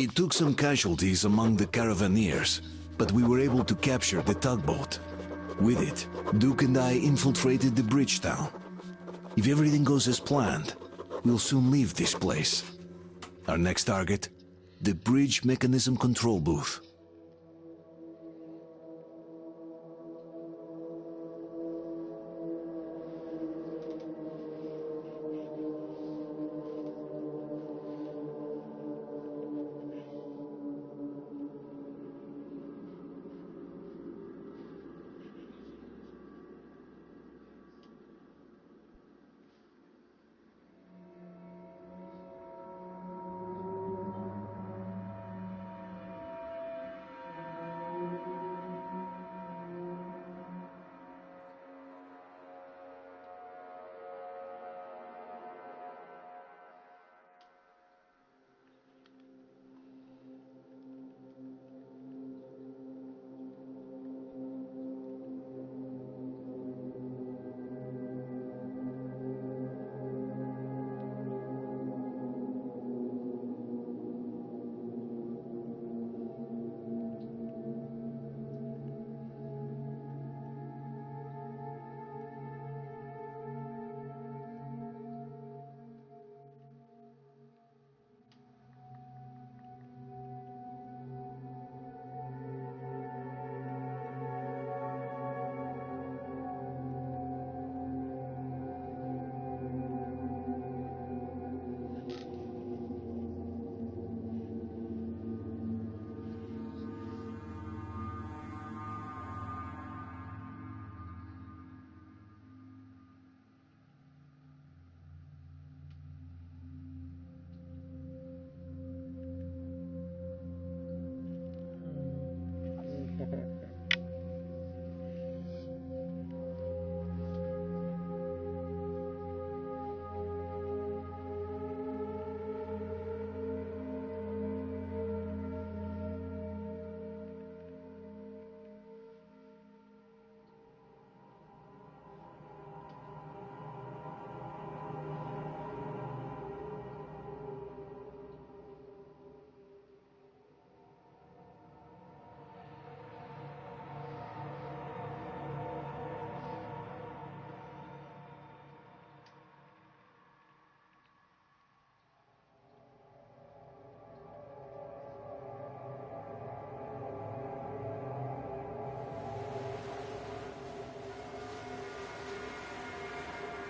It took some casualties among the caravaneers, but we were able to capture the tugboat. With it, Duke and I infiltrated the bridge town. If everything goes as planned, we'll soon leave this place. Our next target? The bridge mechanism control booth.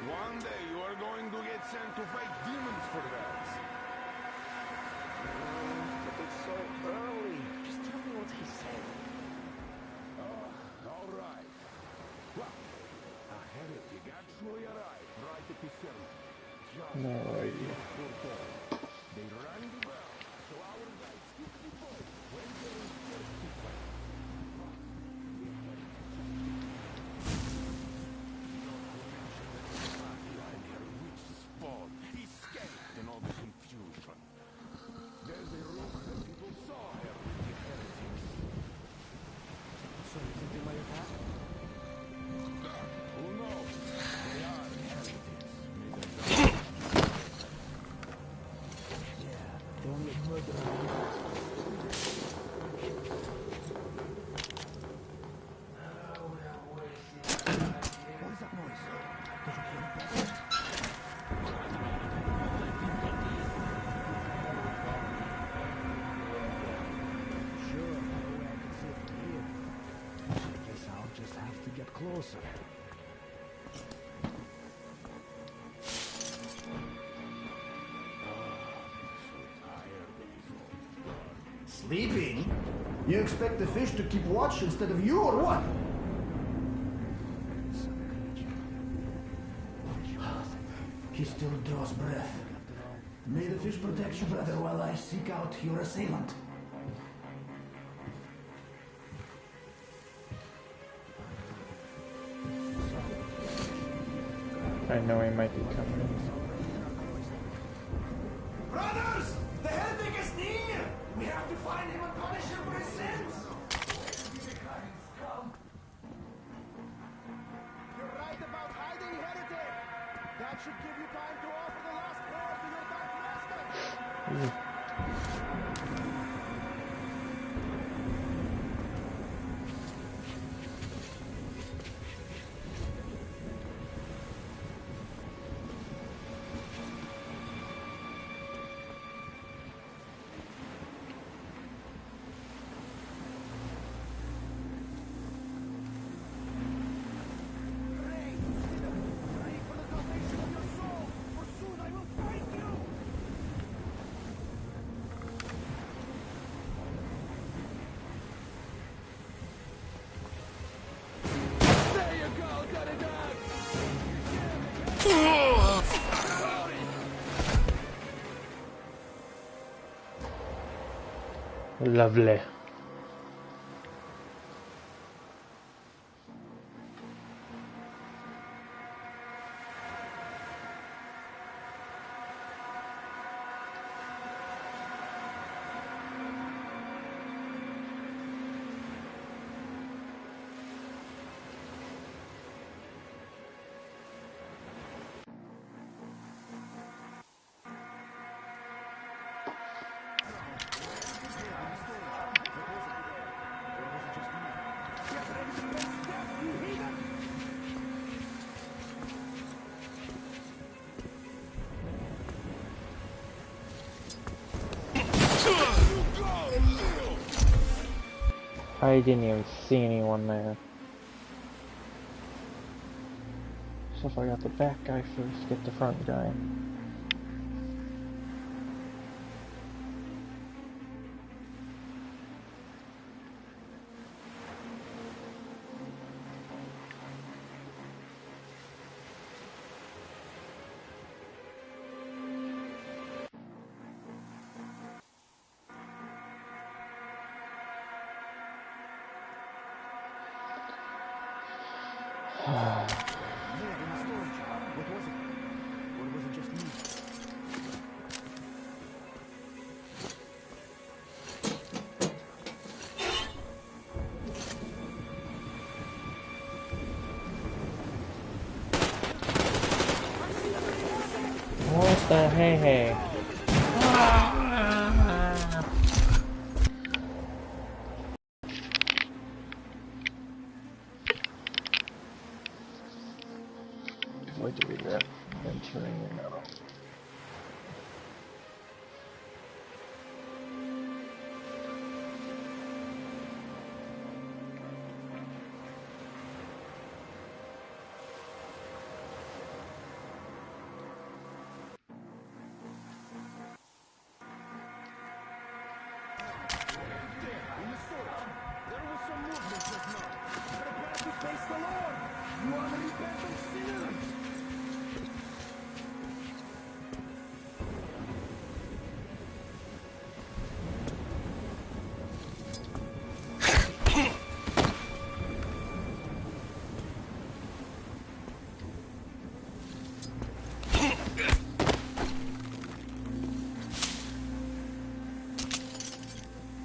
One day you are going to get sent to fight demons for that. But it's so early. Just tell me what he said. All right. Well, a heretic actually arrived right at the ceremony. No idea. They rang the bell, so our guides took the boat when they were first to fight. He escaped in all the confusion. There's a rumor that people saw her with the heretics. So you think they might have happened? Who knows? They are heretics. Yeah, don't get murdered on you. What is that noise? Did you hear it, brother? Sure, no way I can see it from here. I guess I'll just have to get closer. Sleeping? You expect the fish to keep watch instead of you, or what? He still draws breath. May the fish protect you, brother, while I seek out your assailant. I know he might be coming. Brothers! The heretic is near! We have to find him and punish him for his sins! You're right about hiding, heretic! That should give you time to offer the last prayer to your dark master! Pray for the salvation of your soul, for soon I will find you! There you go, got it done! Lovely. I didn't even see anyone there. So if I got the back guy first, get the front guy. There, in the storage. What was it? Or was it just me? What the hey? What do we get? Entering another. In the storage, there was some movement just now. Prepare to face the Lord! You are the repentant sinners!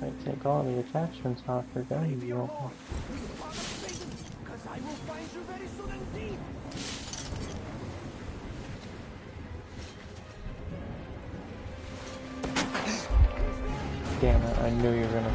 I take all the attachments off your gun. Be your Lord, Father Satan, because I will find you very soon indeed! Damn it! I knew you were gonna.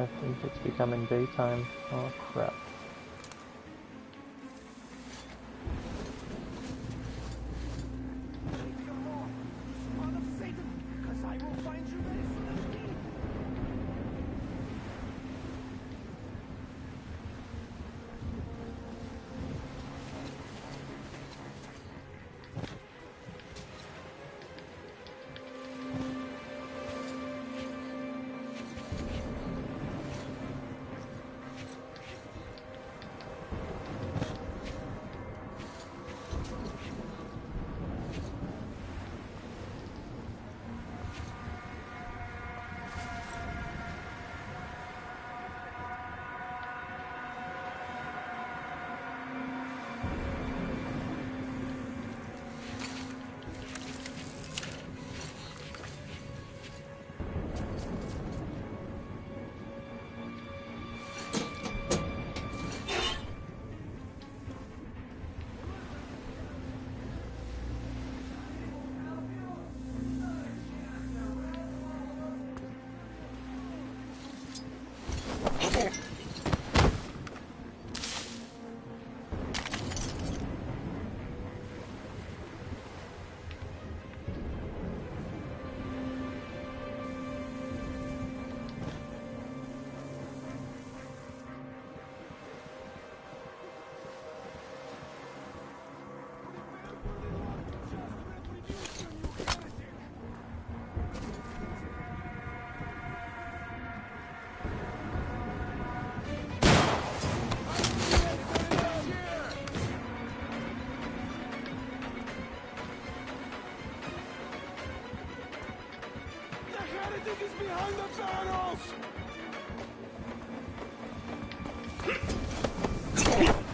I think it's becoming daytime. Oh crap. Son of Satan, 'cause I will find you very soon. Heretic is behind the barrels!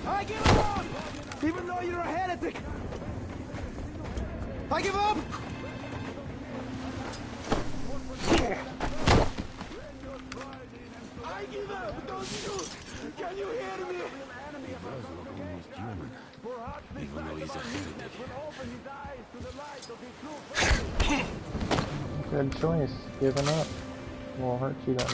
I give up! Even though you're a heretic! I give up! I give up! Don't shoot! Can you hear me? He does look almost human, even though he's a heretic. Good choice. Giving up won't hurt you then.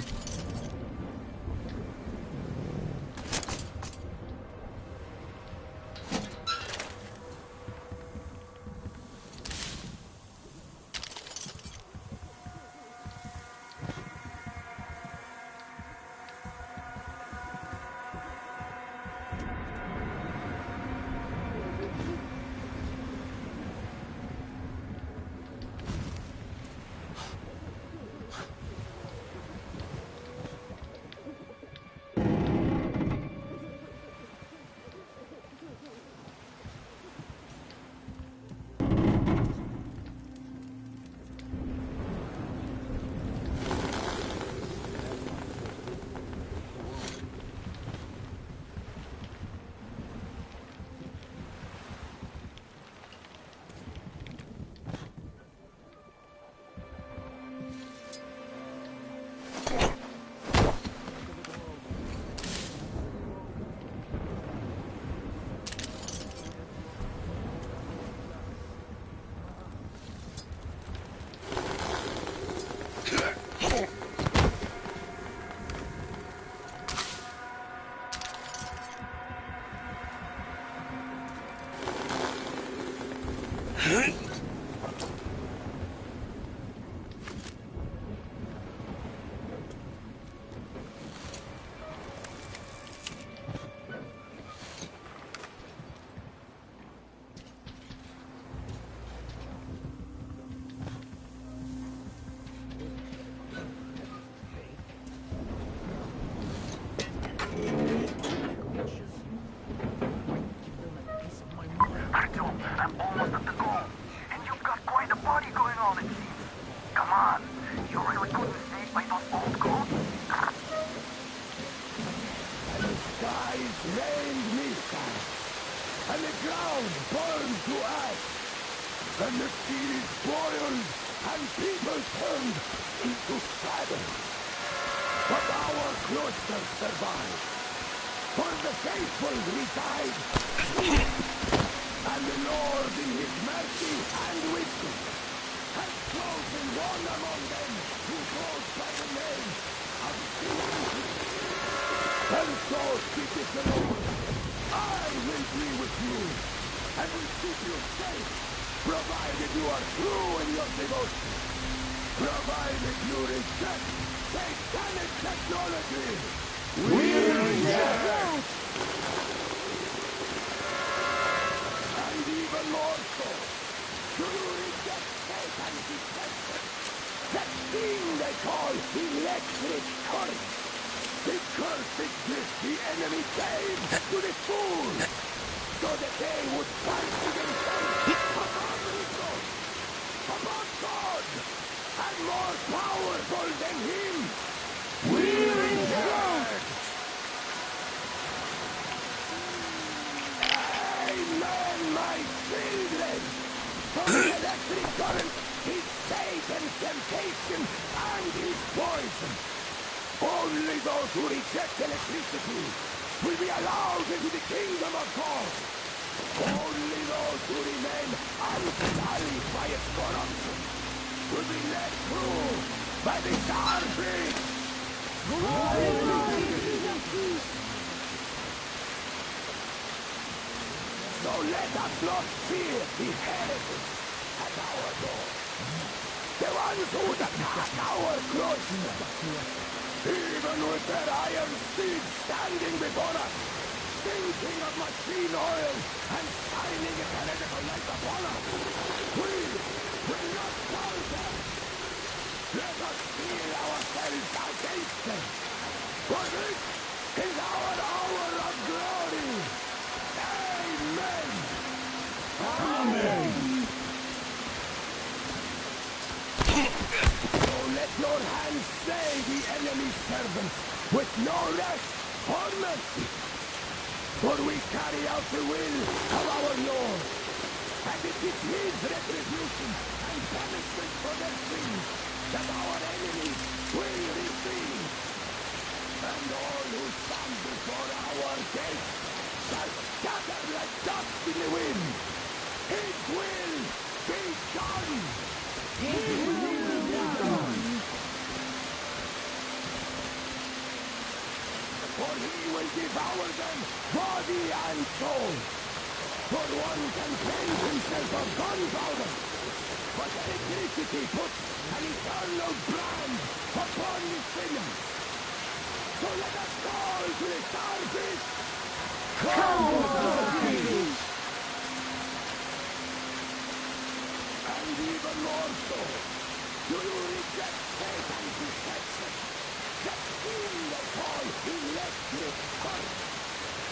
And the ground burned to ash, and the cities boiled, and people turned into shadows. But our cloister survived, for the faithful reside, and the Lord in his mercy and wisdom has chosen one among them who goes by the name of King keep it alone. I will be with you, and will keep you safe, provided you are true in your devotion. Provided you reject satanic technology. We reject! And even more so, do you reject Satan's deception? That thing they call electric current. The cursed gift the enemy gave to the fools, so that they would fancy themselves above resource, above God, and more powerful than him. We reject! Amen, my children! For the electric current is Satan's temptation and his poison. Only those who reject electricity will be allowed into the kingdom of God. Only those who remain unsullied by its corruption will be led through by the Starfish. So let us not fear the heretics at our door. The ones who attack our cloister. Even with their iron steeds standing before us, stinking of machine oil and shining a heretical light upon us, we will not fall them. Let us steel ourselves against them. For this is our hour of glory. Amen. Amen. So let your hands slay the enemy's servants with no rest or mercy. For we carry out the will of our Lord, and it is his retribution and punishment for their sins that our enemies will receive. And all who stand before our gates shall scatter like dust in the wind. His will be done. His will be done. For he will devour them, body and soul. For one can cleanse himself of gunpowder, but electricity puts an eternal brand upon the sinner. So let us call to the Starfish. Come, Starfish! And even more so, do you reject Satan's deception? That thing they call electric current.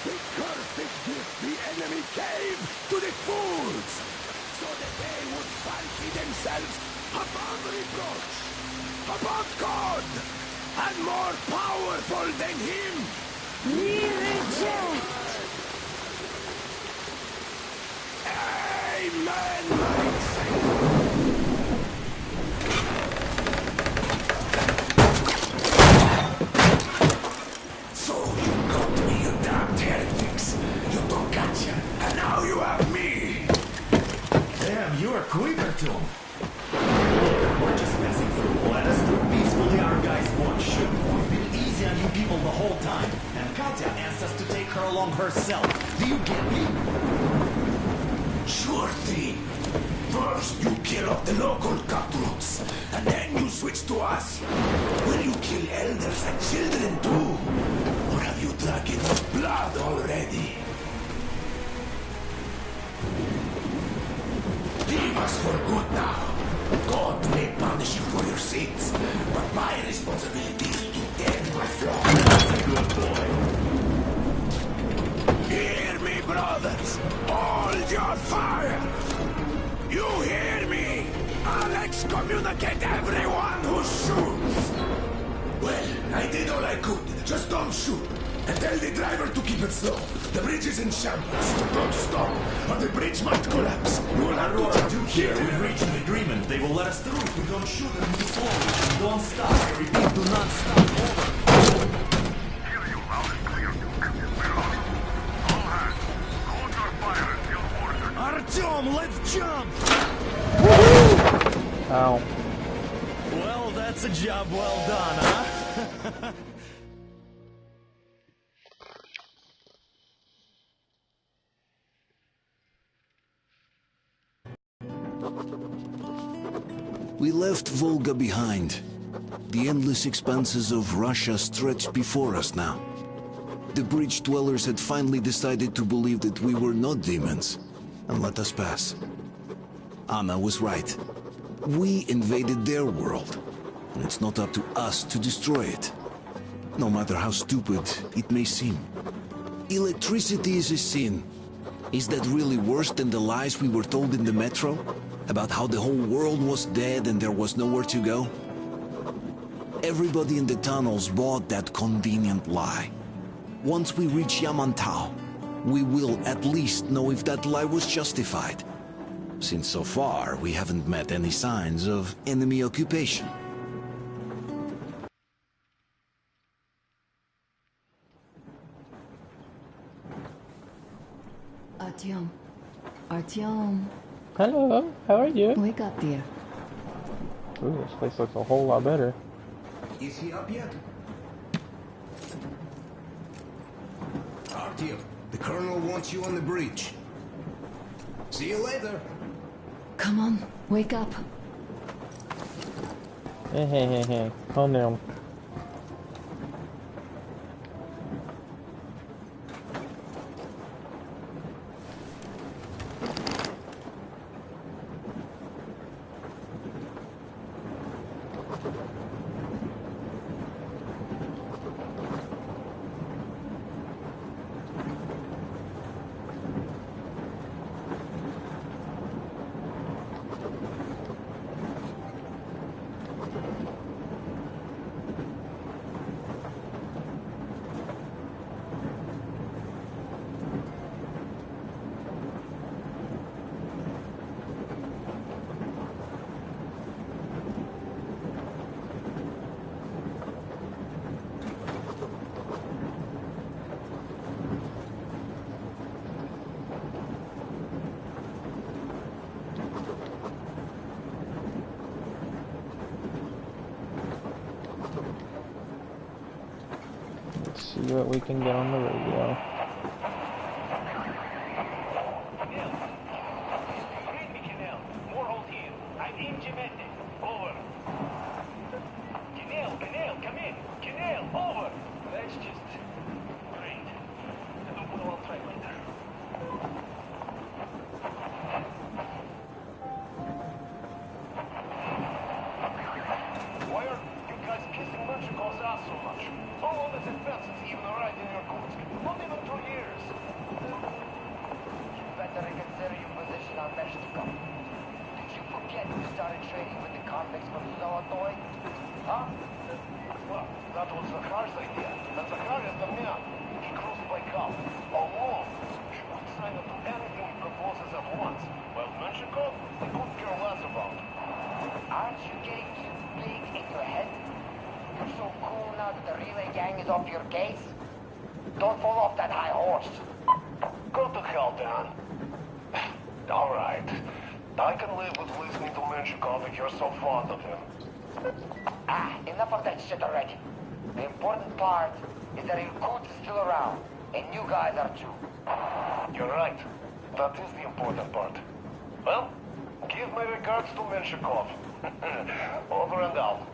The cursed gift the enemy gave to the fools, so that they would fancy themselves above reproach, above God, and more powerful than him. We reject. Amen, my Savior. So you got me, you damned heretics. You took gotcha, and now you have me. Damn, you're quicker to him. Look, we're just passing through. Let us through peacefully, our guys won't shoot. We've been easy on you people the whole time, and Katya asked us to take her along herself. Do you get me? Sure thing. First you kill off the local cutthroats, and then you switch to us. Will you kill elders and children too? Or have you drunk enough blood already? Leave us for good now. God may punish you for your sins, but my responsibility is to end my flock. That's a good boy. Hear me, brothers! Hold your fire! You hear me? I'll excommunicate everyone who shoots! Well, I did all I could. Just don't shoot. And tell the driver to keep it slow. The bridge is in shambles. Don't stop, or the bridge might collapse. You will have to jump Here, we've reached an agreement. They will let us through if we don't shoot and move slowly. Don't stop. I repeat, do not stop. Over. Hear you loud and clear, Duke. We're on. All hands, hold your fire until ordered. Artyom, let's jump! Ow. Well, that's a job well done, huh? We left Volga behind. The endless expanses of Russia stretched before us now. The bridge dwellers had finally decided to believe that we were not demons, and let us pass. Anna was right. We invaded their world, and it's not up to us to destroy it. No matter how stupid it may seem. Electricity is a sin. Is that really worse than the lies we were told in the metro? About how the whole world was dead and there was nowhere to go? Everybody in the tunnels bought that convenient lie. Once we reach Yamantau, we will at least know if that lie was justified. Since so far, we haven't met any signs of enemy occupation. Artyom. Artyom. Hello, how are you? Wake up, dear. Ooh, this place looks a whole lot better. Is he up yet? Artyom, the Colonel wants you on the bridge. See you later. Come on, wake up. Hey, calm down. See what we can get on the radio. Off your case? Don't fall off that high horse. Go to hell, Dan. All right. I can live with listening to Menshikov if you're so fond of him. Enough of that shit already. The important part is that Irkut is still around, and you guys are too. You're right. That is the important part. Well, give my regards to Menshikov. Over and out.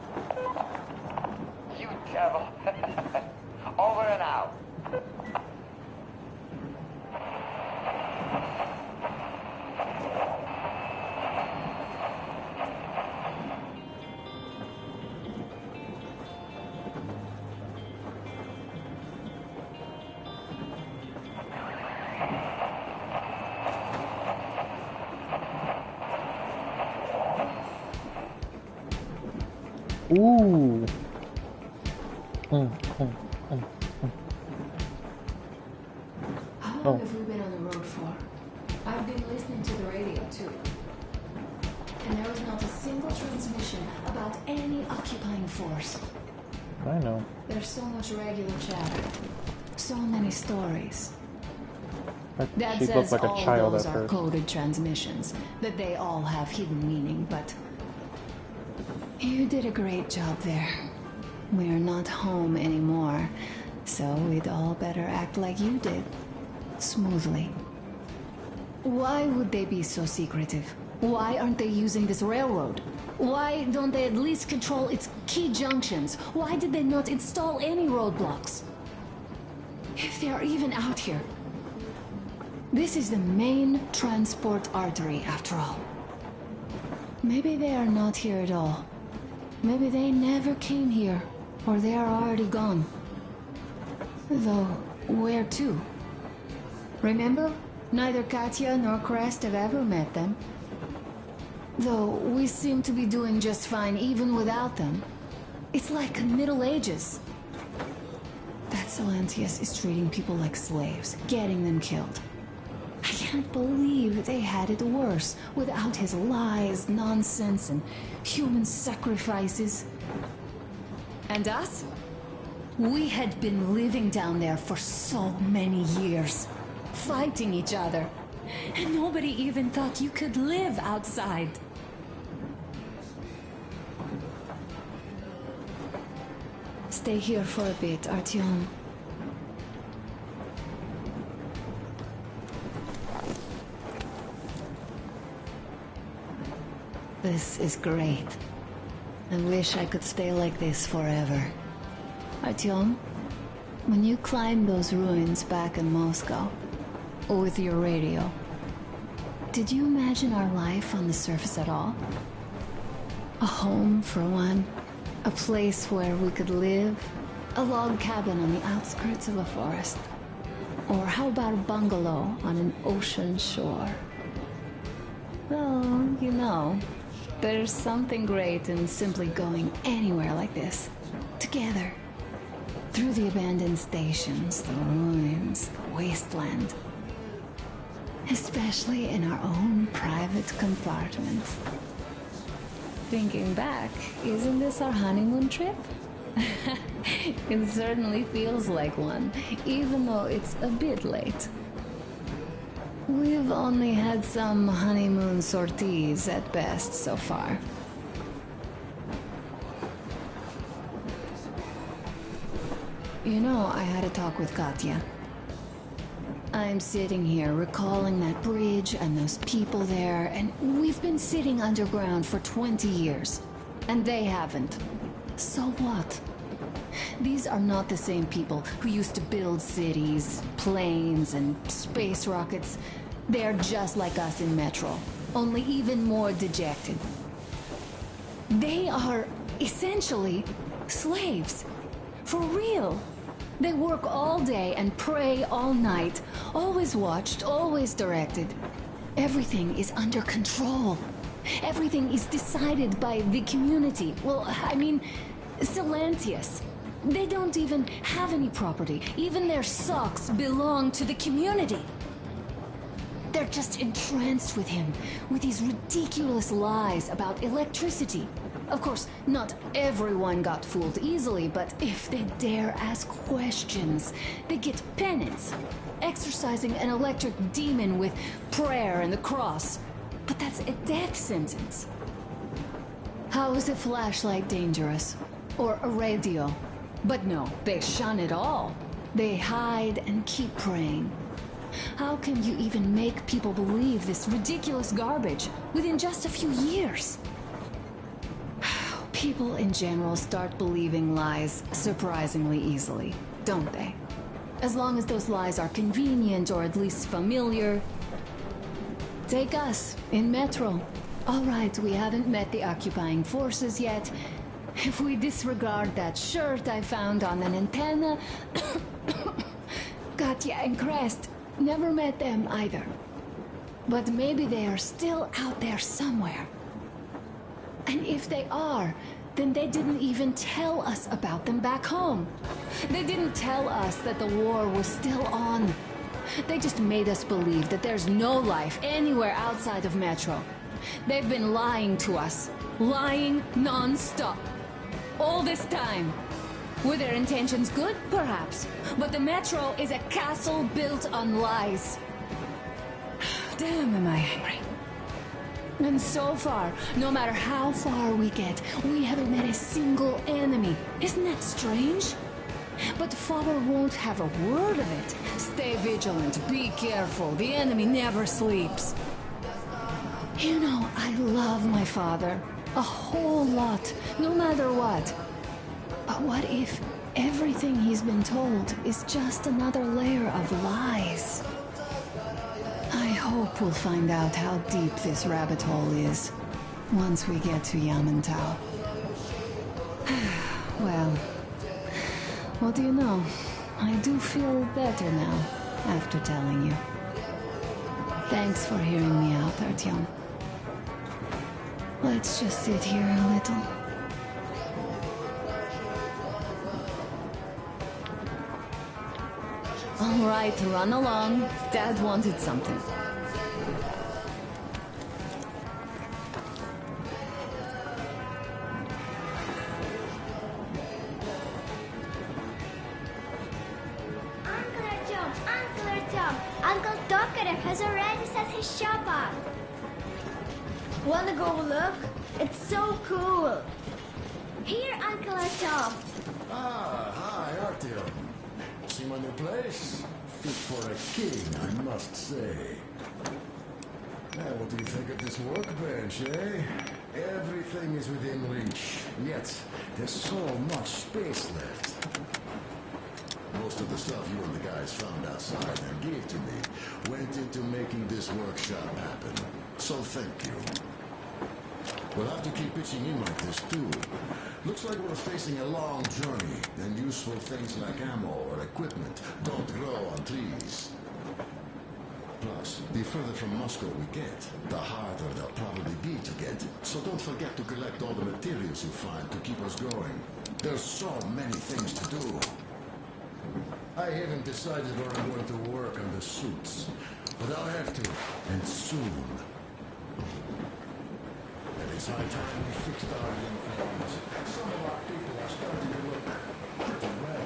You devil. Over and out. Ooh. How long have we been on the road for? I've been listening to the radio too. And there was not a single transmission about any occupying force. I know. There's so much regular chatter. So many stories. Dad She says looked like a all child those at are first. coded transmissions, that they all have hidden meaning, but you did a great job there. We're not home anymore, so we'd all better act like you did. Smoothly. Why would they be so secretive? Why aren't they using this railroad? Why don't they at least control its key junctions? Why did they not install any roadblocks? If they are even out here. This is the main transport artery, after all. Maybe they are not here at all. Maybe they never came here, or they are already gone. Though, where to? Remember? Neither Katya nor Crest have ever met them. Though, we seem to be doing just fine even without them. It's like Middle Ages. That Silantius is treating people like slaves, getting them killed. I can't believe they had it worse without his lies, nonsense, and human sacrifices. And us? We had been living down there for so many years, fighting each other. And nobody even thought you could live outside. Stay here for a bit, Artyom. This is great. I wish I could stay like this forever. Artyom, when you climbed those ruins back in Moscow, with your radio, did you imagine our life on the surface at all? A home, for one. A place where we could live. A log cabin on the outskirts of a forest. Or how about a bungalow on an ocean shore? Well, you know, there's something great in simply going anywhere like this. Together. Through the abandoned stations, the ruins, the wasteland. Especially in our own private compartment. Thinking back, isn't this our honeymoon trip? It certainly feels like one, even though it's a bit late. We've only had some honeymoon sorties at best so far. You know, I had a talk with Katya. I'm sitting here recalling that bridge and those people there, and we've been sitting underground for 20 years. And they haven't. So what? These are not the same people who used to build cities, planes, and space rockets. They're just like us in Metro, only even more dejected. They are essentially slaves. For real. They work all day and pray all night. Always watched, always directed. Everything is under control. Everything is decided by the community. Well, I mean, Silantius. They don't even have any property. Even their socks belong to the community. They're just entranced with him, with these ridiculous lies about electricity. Of course, not everyone got fooled easily, but if they dare ask questions, they get penance. Exorcising an electric demon with prayer and the cross. But that's a death sentence. How is a flashlight dangerous? Or a radio? But no, they shun it all. They hide and keep praying. How can you even make people believe this ridiculous garbage within just a few years? People in general start believing lies surprisingly easily, don't they? As long as those lies are convenient or at least familiar. Take us, in Metro. All right, we haven't met the occupying forces yet. If we disregard that shirt I found on an antenna... Katya and Crest, never met them either. But maybe they are still out there somewhere. And if they are, then they didn't even tell us about them back home. They didn't tell us that the war was still on. They just made us believe that there's no life anywhere outside of Metro. They've been lying to us. Lying non-stop. All this time. Were their intentions good? Perhaps. But the Metro is a castle built on lies. Damn, am I angry. And so far, no matter how far we get, we haven't met a single enemy. Isn't that strange? But Father won't have a word of it. Stay vigilant, be careful, the enemy never sleeps. You know, I love my father. A whole lot, no matter what. But what if everything he's been told is just another layer of lies? I hope we'll find out how deep this rabbit hole is once we get to Yamantau. Well, what do you know? I do feel better now after telling you. Thanks for hearing me out, Artyom. Let's just sit here a little. All right, run along. Dad wanted something. Uncle Tokarev has already set his shop up. Wanna go look? It's so cool. Here, Uncle Artyom. Ah, hi, Artyom. See my new place? Fit for a king, I must say. Now, what do you think of this workbench, eh? Everything is within reach, yet there's so much space left. Most of the stuff you and the guys found outside and gave to me went into making this workshop happen. So thank you. We'll have to keep pitching in like this too. Looks like we're facing a long journey, and useful things like ammo or equipment don't grow on trees. Plus, the further from Moscow we get, the harder they'll probably be to get. So don't forget to collect all the materials you find to keep us going. There's so many things to do. I haven't decided where I'm going to work on the suits, but I'll have to, and soon. And it's high time we fixed our uniforms. Some of our people are starting to look pretty red,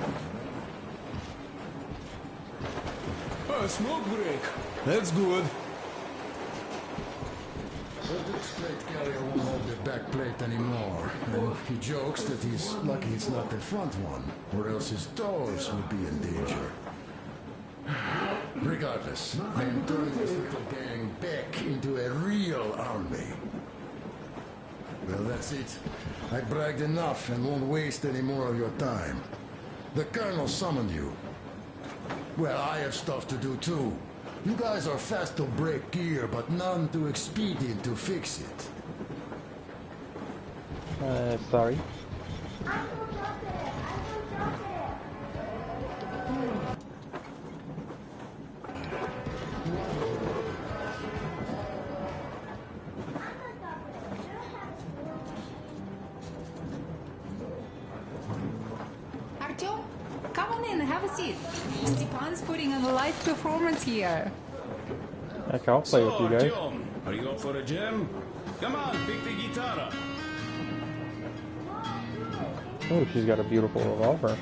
you know? A smoke break. That's good. But this plate carrier won't hold the back plate anymore. And he jokes that he's lucky it's not the front one, or else his toes would be in danger. Regardless, I am turning this little gang back into a real army. Well, that's it. I bragged enough and won't waste any more of your time. The Colonel summoned you. Well, I have stuff to do too. You guys are fast to break gear, but none too expedient to fix it. Sorry. Artyom, come on in, have a seat. Stepan's putting on a live performance here. Heck, I'll play with you guys. Artyom, are you up for a jam? Come on, pick the guitar. Oh, she's got a beautiful revolver.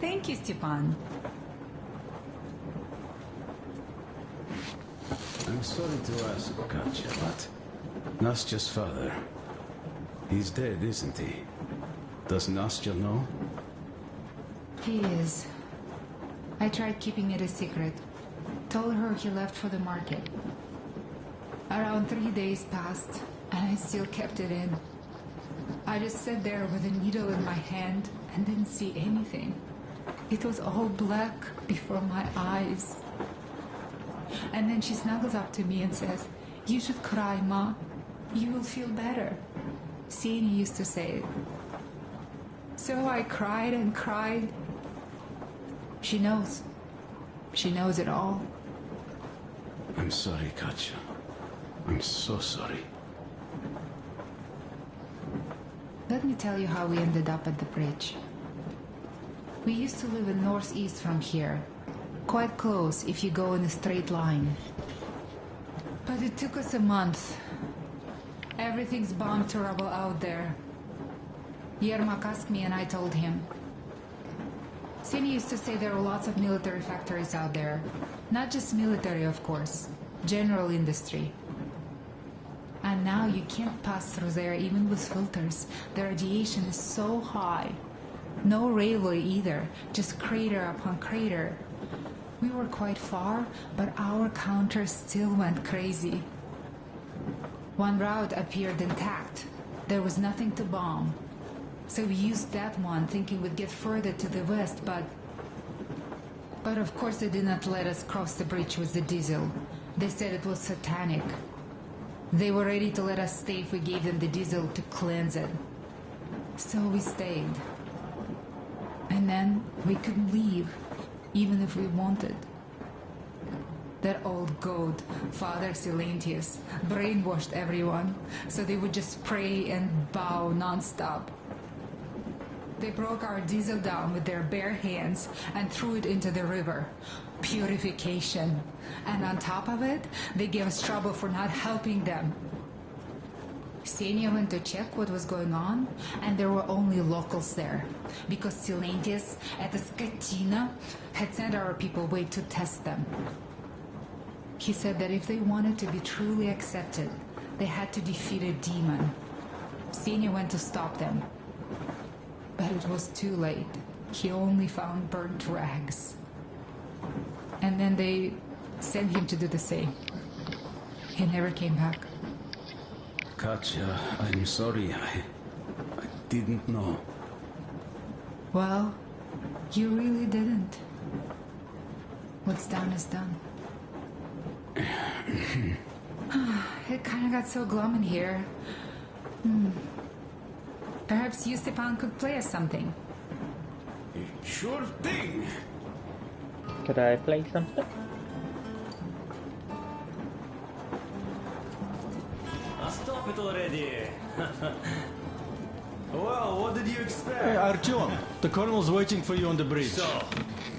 Thank you, Stepan. I'm sorry to ask, Katya, but Nastya's father, he's dead, isn't he? Does Nastya know? He is. I tried keeping it a secret. Told her he left for the market. Around 3 days passed, and I still kept it in. I just sat there with a needle in my hand and didn't see anything. It was all black before my eyes. And then she snuggles up to me and says, "You should cry, Ma. You will feel better." Sienna used to say it. So I cried and cried. She knows. She knows it all. I'm sorry, Katja. I'm so sorry. Let me tell you how we ended up at the bridge. We used to live in northeast from here. Quite close if you go in a straight line. But it took us a month. Everything's bomb terrible out there. Yermak asked me and I told him. Sini used to say there are lots of military factories out there. Not just military, of course. General industry. And now you can't pass through there even with filters. The radiation is so high. No railway either, just crater upon crater. We were quite far, but our counter still went crazy. One route appeared intact. There was nothing to bomb. So we used that one, thinking we'd get further to the west, but of course they did not let us cross the bridge with the diesel. They said it was satanic. They were ready to let us stay if we gave them the diesel to cleanse it. So we stayed. And then we couldn't leave, even if we wanted. That old goat, Father Silentius, brainwashed everyone, so they would just pray and bow non-stop. They broke our diesel down with their bare hands and threw it into the river. Purification. And on top of it, they gave us trouble for not helping them. Ksenia went to check what was going on, and there were only locals there, because Silentius at the Skatina had sent our people away to test them. He said that if they wanted to be truly accepted, they had to defeat a demon. Ksenia went to stop them. But it was too late. He only found burnt rags. And then they sent him to do the same. He never came back. Katja, I'm sorry. I didn't know. Well, you really didn't. What's done is done. It kind of got so glum in here. Perhaps you, Stepan, could play us something. Sure thing. Could I play something? Stop it already. Well, what did you expect? Hey, Artyom, the colonel's waiting for you on the bridge. So,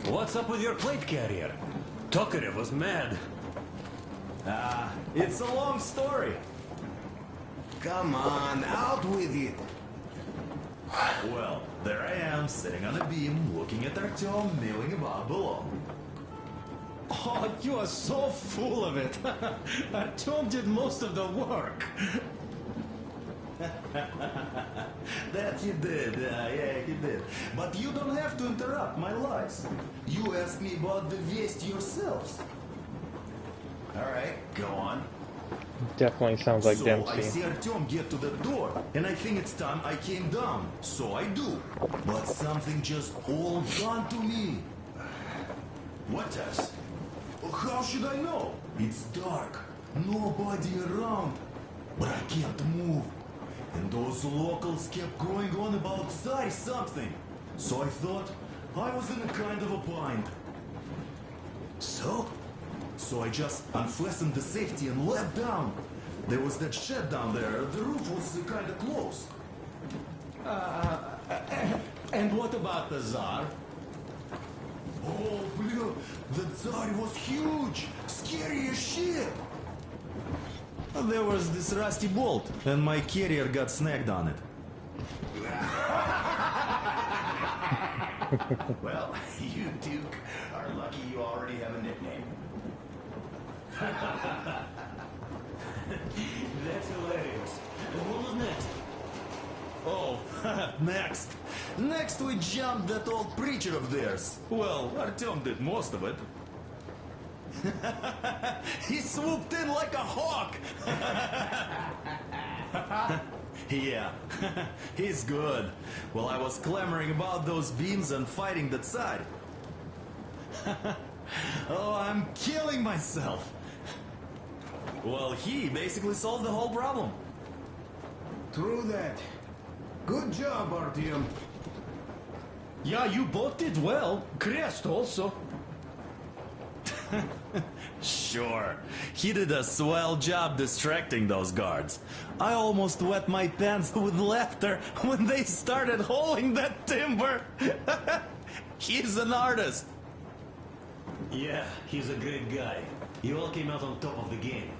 what's up with your plate carrier? Tokarev was mad. It's a long story. Come on, out with it. Well, there I am, sitting on a beam, looking at Artyom milling about below. Oh, you are so full of it. Artyom did most of the work. That he did, yeah, he did. But you don't have to interrupt my lies. You asked me about the Vest yourselves. Alright, go on. Definitely sounds like So Dempsey. I see Artyom get to the door, and I think it's time I came down. So I do. But something just holds on to me. What does? How should I know? It's dark. Nobody around. But I can't move. And those locals kept going on about Tsar something. So I thought I was in a kind of a bind. So I just unfastened the safety and leapt down. There was that shed down there. The roof was kind of close. And what about the Tsar? Oh, bleh, the Tsar was huge. Scary as shit. There was this rusty bolt, and my carrier got snagged on it. Well, you, Duke, are lucky you already have a nickname. That's hilarious. And what was next? Oh, next. Next we jumped that old preacher of theirs. Well, Artyom did most of it. He swooped in like a hawk. Yeah, he's good. While I was clamoring about those beams and fighting that side, Oh, I'm killing myself. Well, he basically solved the whole problem. True that. Good job, Artyom. Yeah, you both did well. Crest also. Sure. He did a swell job distracting those guards. I almost wet my pants with laughter when they started hauling that timber. He's an artist. Yeah, he's a great guy. You all came out on top of the game.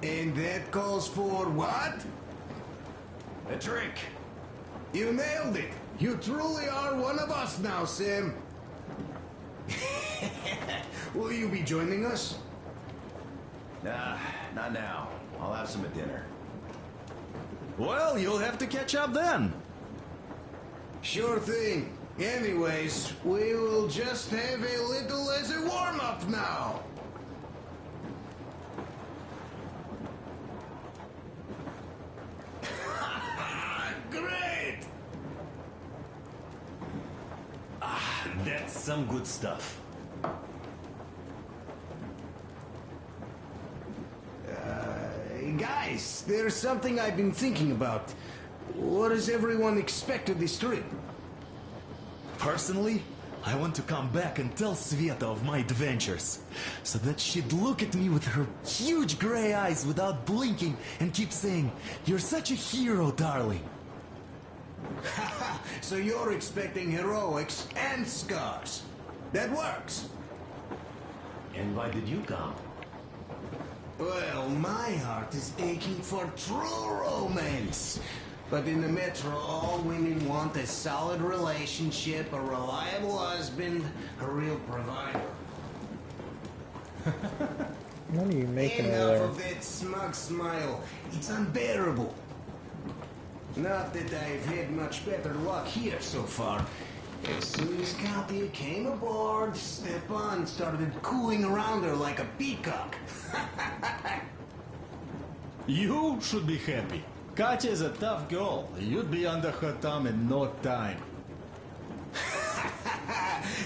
And that calls for what? A drink. You nailed it. You truly are one of us now, Sam. Will you be joining us? Nah, not now. I'll have some at dinner. Well, you'll have to catch up then. Sure thing. Anyways, we will just have a little as a warm-up now. Great! That's some good stuff. Guys, there's something I've been thinking about. What does everyone expect of this trip? Personally, I want to come back and tell Sveta of my adventures, so that she'd look at me with her huge gray eyes without blinking and keep saying, "You're such a hero, darling." So you're expecting heroics and scars. That works. And why did you come? Well, my heart is aching for true romance. But in the Metro, all women want a solid relationship, a reliable husband, a real provider. What are you making over Enough there? of that smug smile. It's unbearable. Not that I've had much better luck here so far. As soon as Katya came aboard, Stepan started cooing around her like a peacock. You should be happy. Katya is a tough girl. You'd be under her thumb in no time.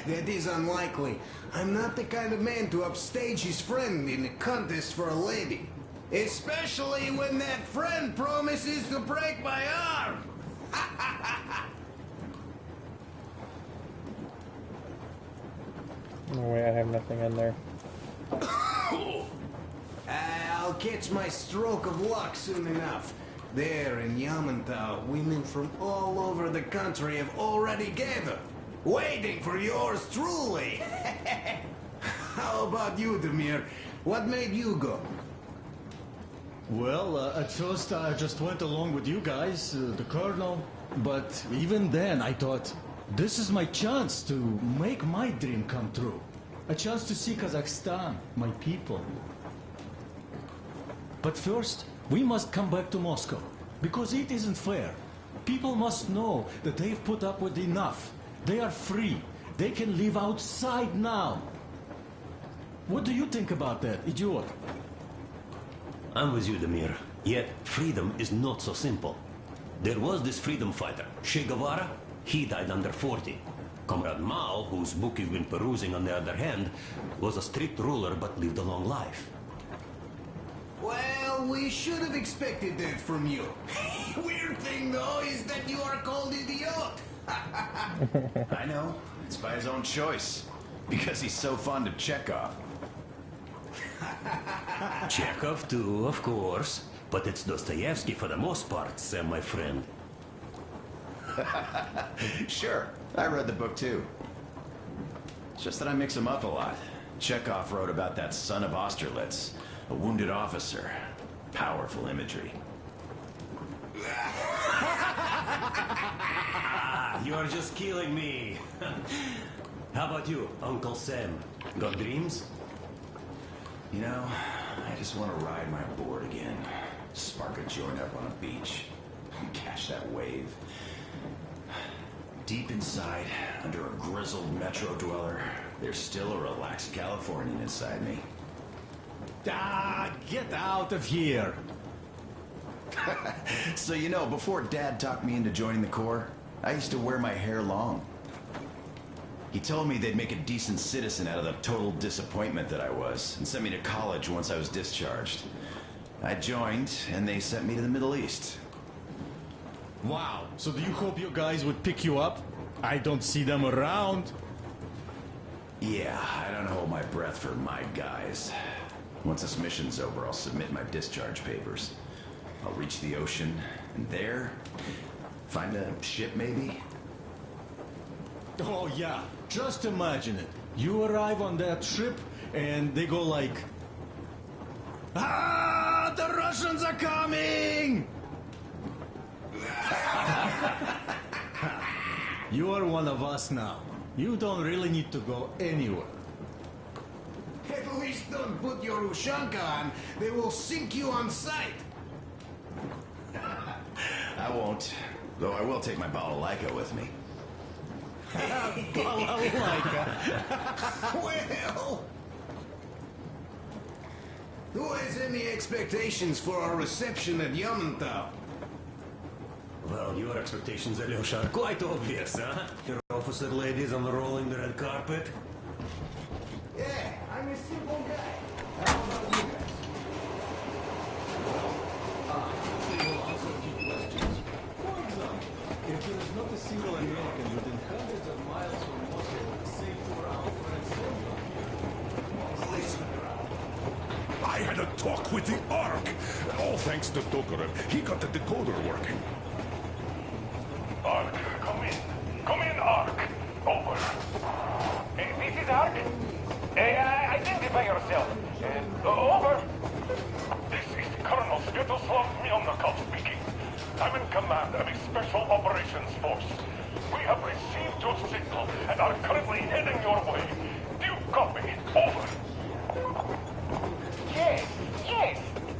That is unlikely. I'm not the kind of man to upstage his friend in a contest for a lady. Especially when that friend promises to break my arm. Oh wait, I have nothing in there. I'll catch my stroke of luck soon enough. There in Yamantau, women from all over the country have already gathered, waiting for yours truly. How about you, Demir? What made you go? Well, at first I just went along with you guys, the Colonel. But even then I thought, this is my chance to make my dream come true. A chance to see Kazakhstan, my people. But first, we must come back to Moscow, because it isn't fair. People must know that they've put up with enough. They are free. They can live outside now. What do you think about that, idiot? I'm with you, Demir. Yet, freedom is not so simple. There was this freedom fighter, Che Guevara. He died under 40. Comrade Mao, whose book you've been perusing on the other hand, was a strict ruler but lived a long life. Well, we should have expected that from you. Weird thing, though, is that you are called idiot. I know. It's by his own choice. Because he's so fond of Chekhov. Chekhov too, of course. But it's Dostoevsky for the most part, Sam, my friend. Sure, I read the book too. It's just that I mix them up a lot. Chekhov wrote about that son of Austerlitz, a wounded officer. Powerful imagery. You're just killing me. How about you, Uncle Sam? Got dreams? You know, I just want to ride my board again. Spark a joint up on a beach. Catch that wave. Deep inside, under a grizzled metro dweller, there's still a relaxed Californian inside me. Ah, get out of here! So you know, before Dad talked me into joining the Corps, I used to wear my hair long. He told me they'd make a decent citizen out of the total disappointment that I was, and sent me to college once I was discharged. I joined, and they sent me to the Middle East. Wow, so do you hope your guys would pick you up? I don't see them around. Yeah, I don't hold my breath for my guys. Once this mission's over, I'll submit my discharge papers. I'll reach the ocean, and there, find a ship maybe? Oh yeah, just imagine it. You arrive on that ship, and they go like... Ah, the Russians are coming! You are one of us now. You don't really need to go anywhere. At least don't put your Ushanka on. They will sink you on sight. I won't. Though I will take my Balalaika with me. Balalaika. Well... Who has any expectations for our reception at Yamantau? Well, your expectations, Alyosha, are quite obvious, huh? Your officer ladies on the rolling the red carpet. Yeah, I'm a simple guy. How about you guys? They will answer two questions. For example, if there is not a single American within hundreds of miles from Moscow, say for our friend Sergio here. Listen. I had a talk with the Ark. All thanks to Tokarev. He got the decoder working. Ark, come in. Come in, Ark. Over. This is Ark. Identify yourself. Over. This is Colonel Sviatoslav Mylnikov speaking. I'm in command of a special operations force. We have received your signal and are currently heading your way. Do you copy? Over. Yes.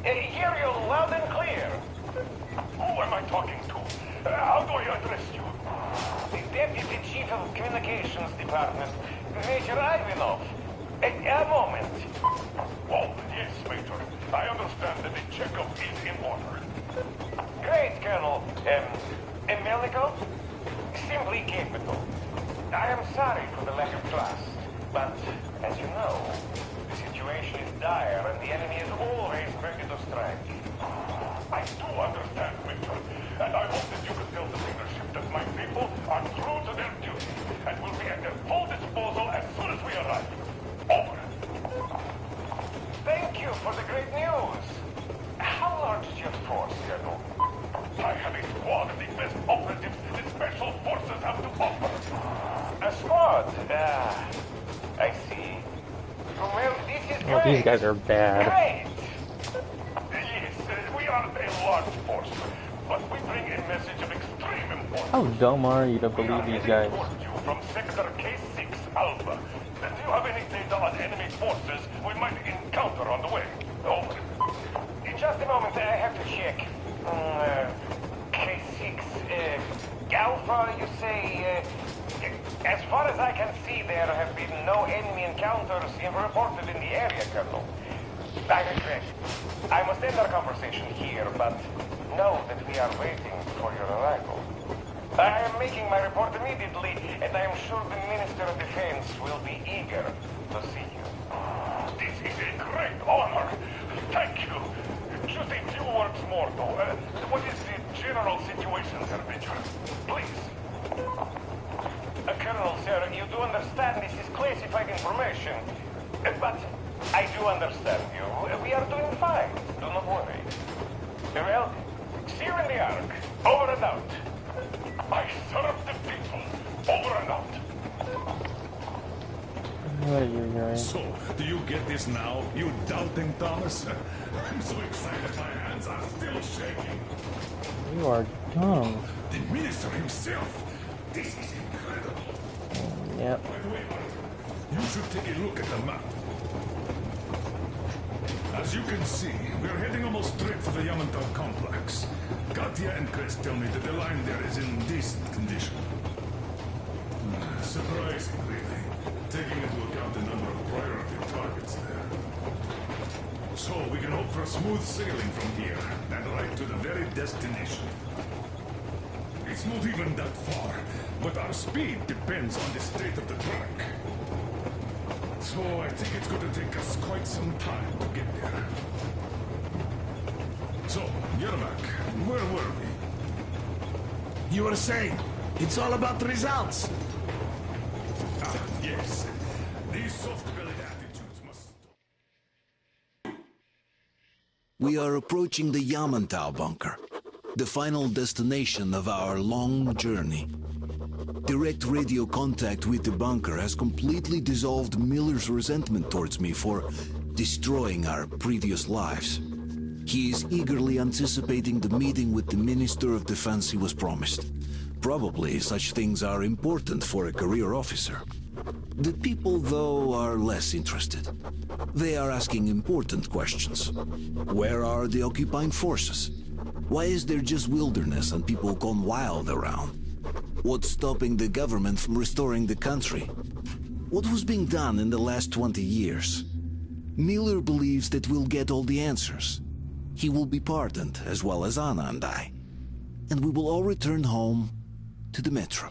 Hear you loud and clear. Who am I talking to? How do I address you? The Deputy Chief of Communications Department, Major Ivanov. A moment. Oh, yes, Major. I understand that the checkup is in order. Great, Colonel. Melnikov? Simply capital. I am sorry for the lack of trust, but, as you know, the situation is dire and the enemy is always ready to strike. I do understand, Major, and I hope that you can tell the leadership that my people are true to their duty and will be at their full disposal as soon as we arrive. Over. Thank you for the great news. How large is your force, Colonel? I have a squad of the best operatives the Special Forces have to offer. A squad? I see. Well, this is great. Oh, these guys are bad. Great! Yes, we are a large force, but we bring a message of extreme importance. How dumb are you to believe these guys? From Sector K6 Alpha. Do you have any data on enemy forces we might encounter on the way? Over. In just a moment, I have to check. K6, Alpha, you say, as far as I can see, there have been no enemy encounters reported in the area, Colonel. I regret. I must end our conversation here, but know that we are waiting for your arrival. I am making my report immediately, and I am sure the Minister of Defense will be eager to see you. This is a great honor. Thank you. Just a few words more, though. What is the general situation, Sir Major? Please. Colonel, sir, you do understand this is classified information. But I do understand you. We are doing fine. Do not worry. Well, see you in the Ark. Over and out. I serve the people. Over and out. So, do you get this now, you doubting Thomas? I'm so excited my hands are still shaking. You are dumb. The minister himself. This is incredible. Yep. By the way, you should take a look at the map. As you can see, we're heading almost straight for the Yamantau complex. Katya and Chris tell me that the line there is in decent condition. Surprising, really, taking into account the number of priority targets there. So we can hope for smooth sailing from here, and right to the very destination. It's It's not even that far, but our speed depends on the state of the track. So I think it's going to take us quite some time to get there. So, Yermak, where were we? You were saying, it's all about results. Ah, yes. These soft-bellied attitudes must... We are approaching the Yamantau bunker, the final destination of our long journey. Direct radio contact with the bunker has completely dissolved Miller's resentment towards me for destroying our previous lives. He is eagerly anticipating the meeting with the Minister of Defense he was promised. Probably such things are important for a career officer. The people, though, are less interested. They are asking important questions. Where are the occupying forces? Why is there just wilderness and people gone wild around? What's stopping the government from restoring the country? What was being done in the last 20 years? Miller believes that we'll get all the answers. He will be pardoned, as well as Anna and I. And we will all return home to the Metro.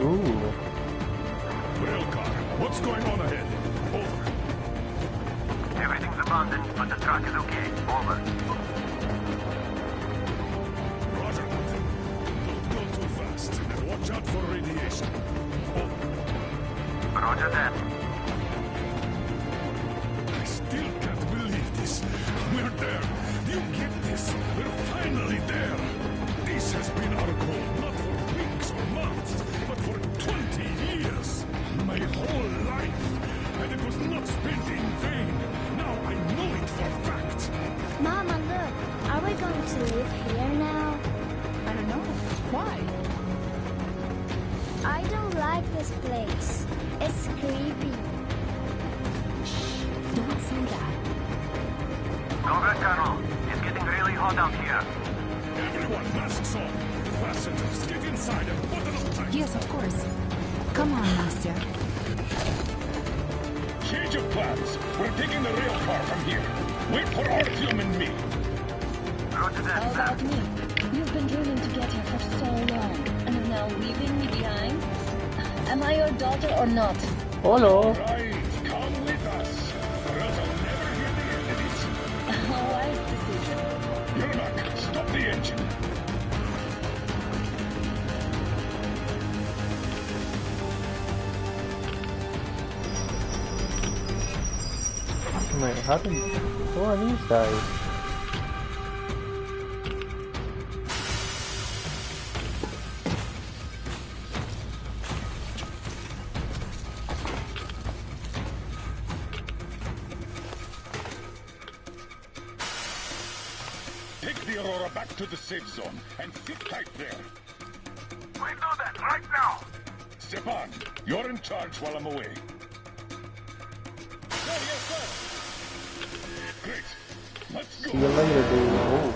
Ooh. Railcar, what's going on ahead? Over. Everything's abandoned, but the truck is okay. Over. Roger that. Don't go too fast, and watch out for radiation. Over. Roger that. I still can't believe this. We're there. Do you get this? We're finally there. This has been our goal, not for weeks or months, but for 20 years. My whole life. And it was not spent in vain. Now I know it for a fact. Mama, look. Are we going to live here now? I don't know. Why? I don't like this place. It's creepy. Shh. Don't say that. Go good, Colonel. It's getting really hot out here. Everyone, masks on. Passengers, get inside and button up tight. Yes, of course. Come on, Nastya. Change of plans. We're taking the rail car from here. Wait for Artyom and me. Roger that. How about me? You've been dreaming to get here for so long, and are now leaving me behind? Am I your daughter or not? Hello. Right, come with us. Or else I'll never hear the end of this. A wise decision. Yermak, stop the engine. Wait, who are these guys? Take the Aurora back to the safe zone and sit tight there. We do that right now. Stepan, you're in charge while I'm away. Yes, sir. Great. Let's go. See you later, dude. Oh.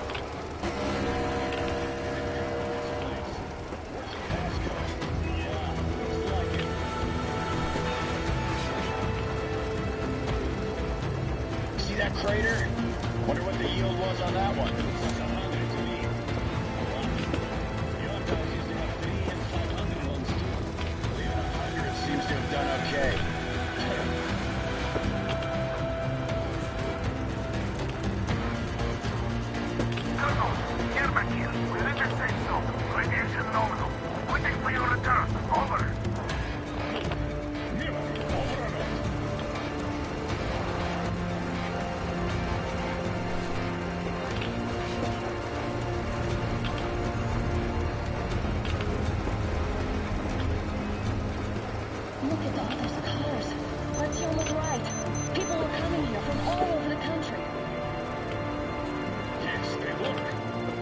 See that crater? Wonder what the yield was on that one. Seems to have done okay. Colonel, Yermak here. We're in the safe zone. Radiation nominal. Waiting for your return. Over. Miller, over and out. Look at all those cars. Artyom was right. People were coming here from all over the country. Yes, they look.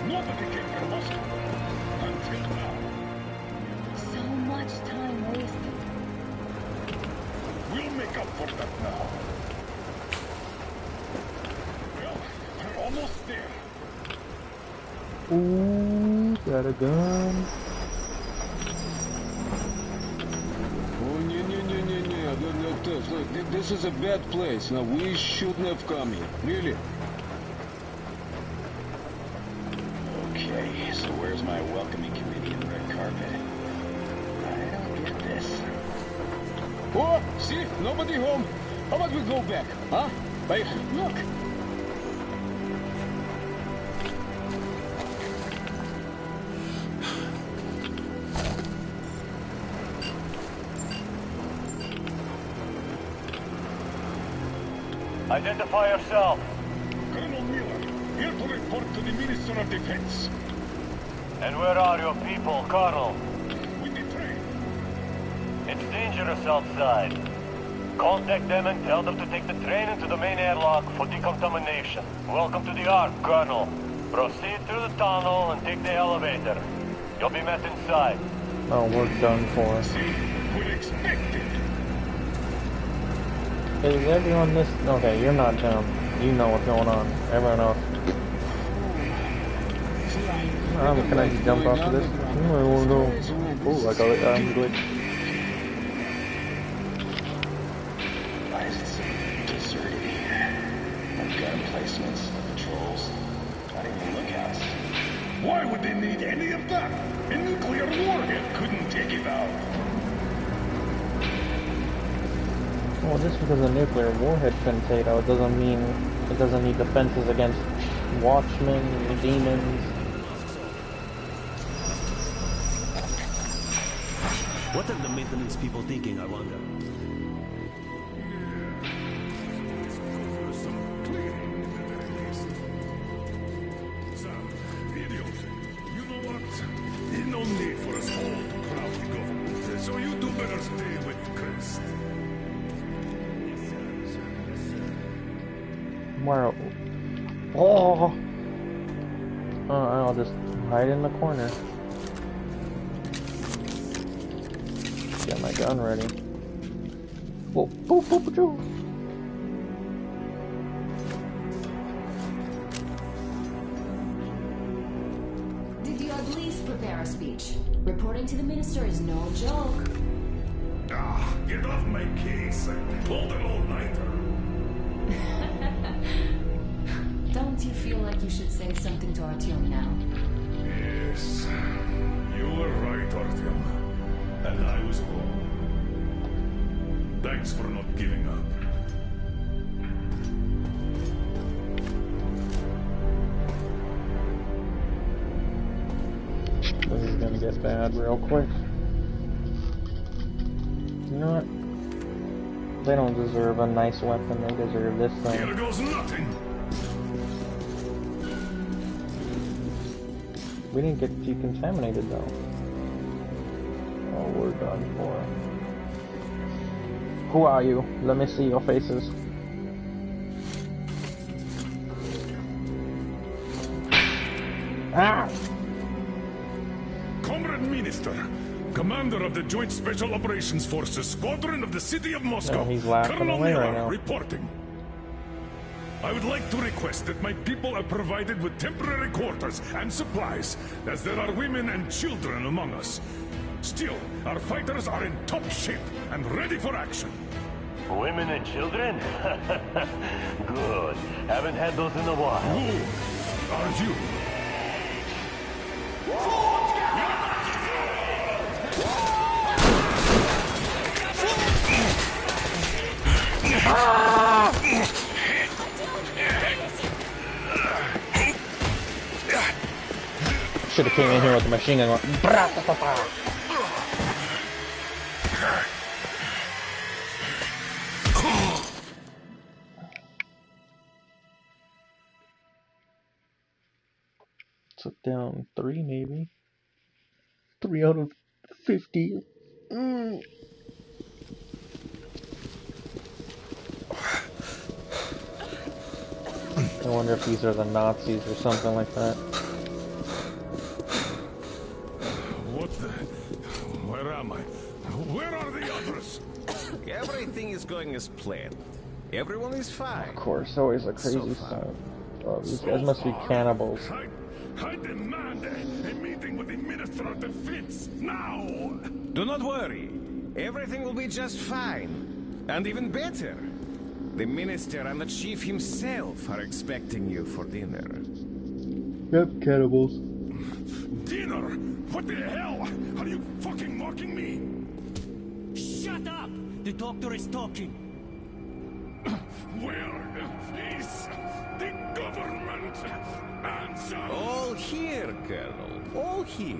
Nobody came from Moscow. Until now. So much time wasted. We'll make up for that now. Well, we're almost there. Ooh, Got a gun. Oh, look, this is a bad place. Now, we shouldn't have come here. Really? Okay, so where's my welcoming committee and red carpet? I don't get this. Oh, see? Nobody home. How about we go back, huh? Like, look. Identify yourself. Colonel Miller, here to report to the Minister of Defense. And where are your people, Colonel? With the train. It's dangerous outside. Contact them and tell them to take the train into the main airlock for decontamination. Welcome to the Ark, Colonel. Proceed through the tunnel and take the elevator. You'll be met inside. Oh, we're done for. See, we're expected. Is everyone this? Okay, you're not dumb. You know what's going on. Everyone else. Can I just jump off of this? Oh, I got it. Glitch. Why is it so deserted here? No gun placements, no patrols, not even lookouts. Why would they need any of that? A nuclear warhead couldn't take it out. Well, just because a nuclear warhead couldn't take it out doesn't mean it doesn't need defenses against watchmen and demons. What are the maintenance people thinking, I wonder? You know what? There's no need for us all to crowd the government, so you do better stay with Crest. Where? Oh! I'll just hide in the corner. Get my gun ready. Whoa! Boop, boop, boop. Did you at least prepare a speech? Reporting to the minister is no joke. Ah, get off my case. I pulled an all-nighter. Don't you feel like you should say something to Artyom now? Yes, you were right, Artyom. And I was wrong. Thanks for not giving up. This is gonna get bad real quick. You know what? They don't deserve a nice weapon, they deserve this thing. Here goes nothing! We didn't get decontaminated though. Oh, we're done for. Who are you? Let me see your faces. Ah! Comrade Minister, Commander of the Joint Special Operations Forces Squadron of the City of Moscow, he's laughing Colonel away Miller, right now. reporting. I would like to request that my people are provided with temporary quarters and supplies, as there are women and children among us. Still, our fighters are in top shape and ready for action. Women and children? Good. Haven't had those in a while. Who are you? Should have came in here with the machine gun. Going, took down 3 maybe. 3 out of 50. I wonder if these are the Nazis or something like that. What the? Where am I? Where are the others? Everything is going as planned. Everyone is fine. Of course, always a crazy far. sound. Oh, these guys must be cannibals. I demand a meeting with the Minister of Defense, now! Do not worry. Everything will be just fine. And even better. The Minister and the Chief himself are expecting you for dinner. Yep, cannibals. Dinner? What the hell? Are you fucking mocking me? Shut up! The doctor is talking. Where is the government? Answer! All here, Colonel. All here.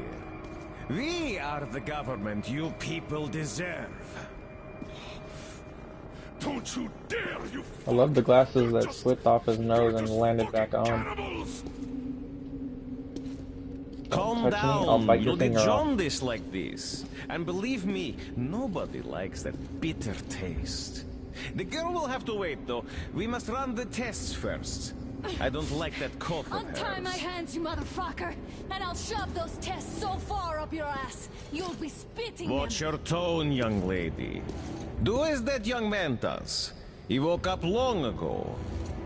We are the government you people deserve. Don't you dare, you I love the glasses that slipped off his nose and landed back on. cannibals! Calm touch me, I'll down. bite your You did finger off. jaundice like this. And believe me, nobody likes that bitter taste. The girl will have to wait, though. We must run the tests first. I don't like that cough of Untie hers. my hands, you motherfucker, and I'll shove those tests so far up your ass, you'll be spitting Watch them. your tone, young lady. Do as that young man does. He woke up long ago,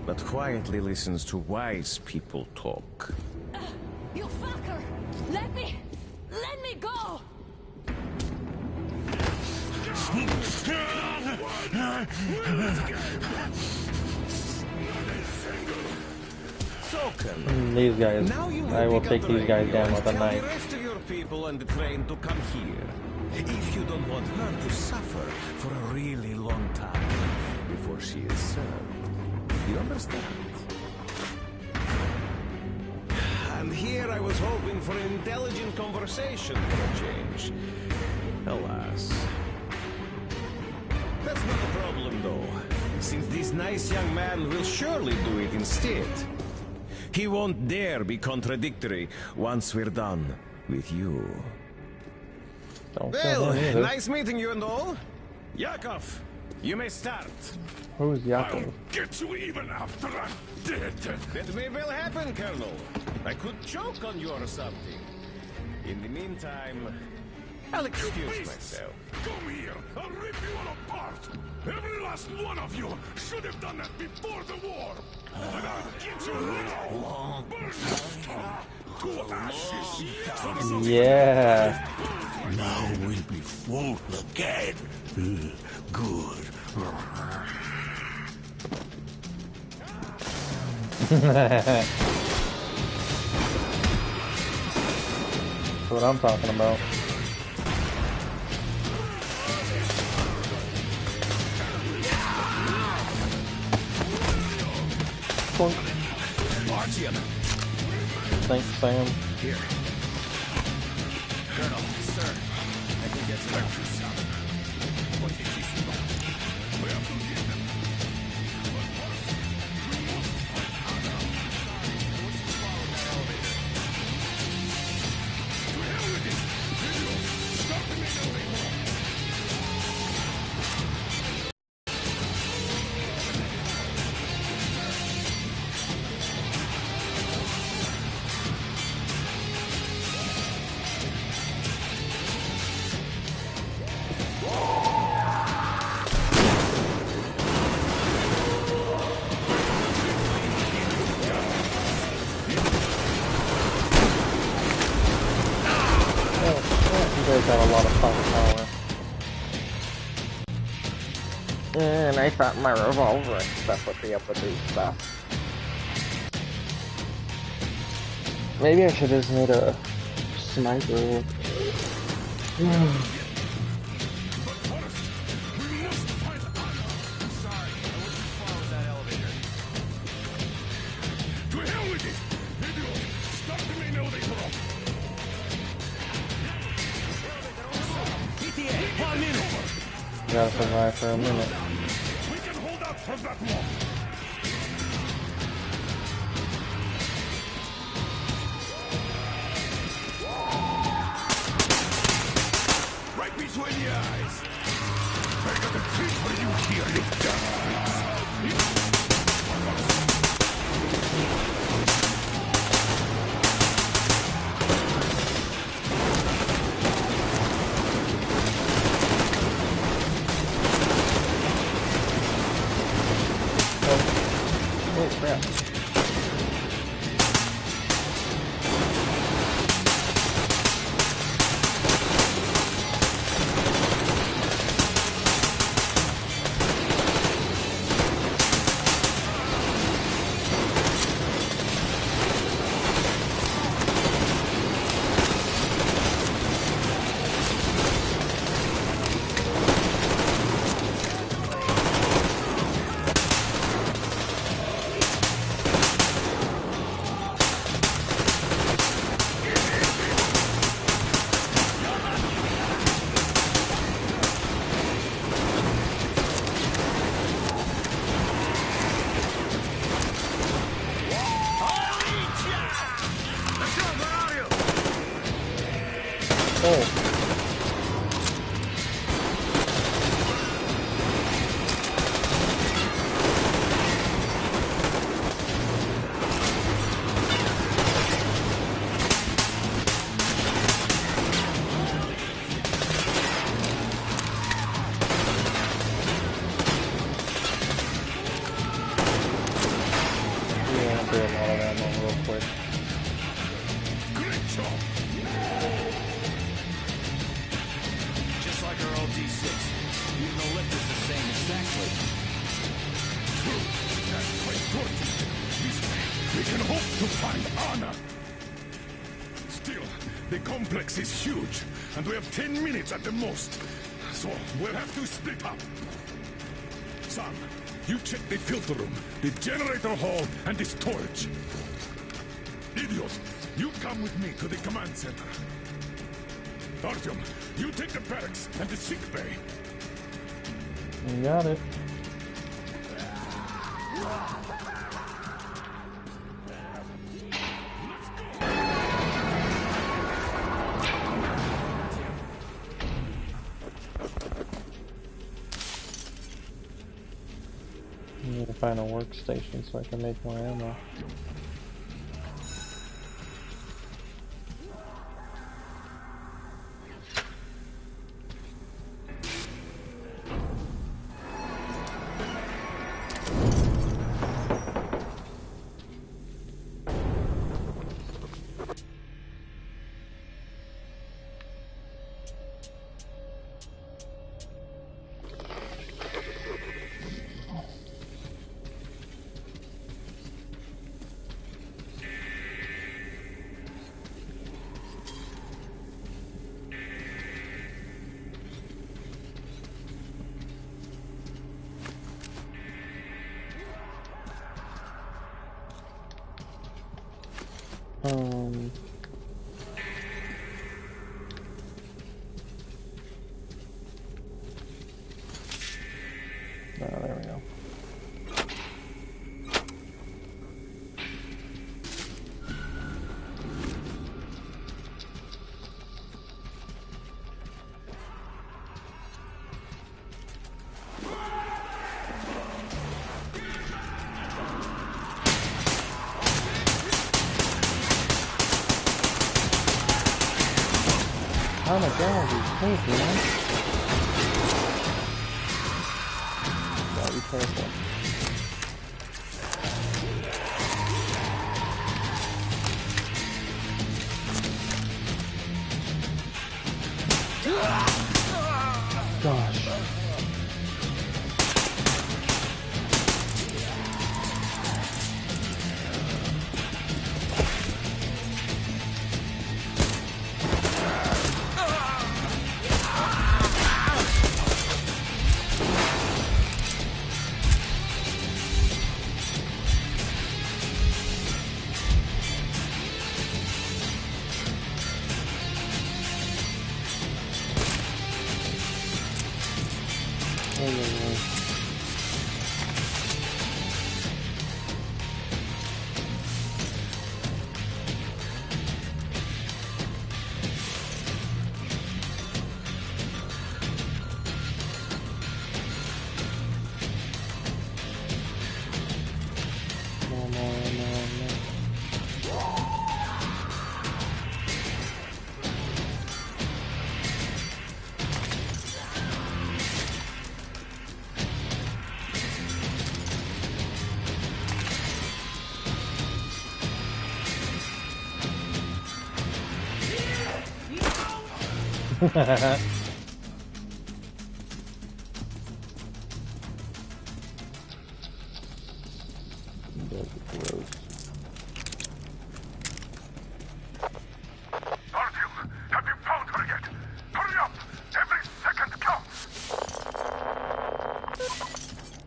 but quietly listens to wise people talk. You fucker! Let me go! So, Colonel, These guys, now you I will pick take up the these guys radio down and with a tell knife. the rest of your people on the train to come here. If you don't want her to suffer for a really long time before she is served. You understand? And here I was hoping for an intelligent conversation for a change. Alas. That's not a problem, though, since this nice young man will surely do it instead. He won't dare be contradictory once we're done with you. Well, nice meeting you and all. Yakov, you may start. Who's Yakov? Get you even after I'm dead! That may well happen, Colonel. I could choke on you or something. In the meantime, I'll excuse myself. Come here! I'll rip you all apart! Every last one of you should have done that before the war! And I'll get you now! Burn to ashes! Yeah. Now we'll be full again! Good. That's what I'm talking about. Clunk. Thanks, Sam. Here. Colonel, sir, I can get some extra stuff. What did you see? We have to get them. But first, we must fight harder. Let's follow that elevator. To hell with it! Video, start the main elevator. You guys have a lot of firepower. And I thought my revolver and stuff would be able to do stuff. Maybe I should have just made a sniper. To hell with it! Video, start the main elevator. ETA, 1 minute! Gotta survive for a minute. We can hold out for that long. Right between the eyes. I got a treat for you here, Nick. Oh crap. through a lot of ammo real quick. Great job! Just like our old D6. Even the lift is the same exactly. True. That's quite fortunate. This way, we can hope to find Anna. Still, the complex is huge, and we have 10 minutes at the most. So, we'll have to split up. Sam, you check the filter room, the generator hall, and the storage. Idiot, you come with me to the command center. Artyom, you take the barracks and the sick bay. You got it. I need to find a workstation so I can make more ammo. There we go. Oh my god, he's crazy, man. Gotta be careful. Gosh.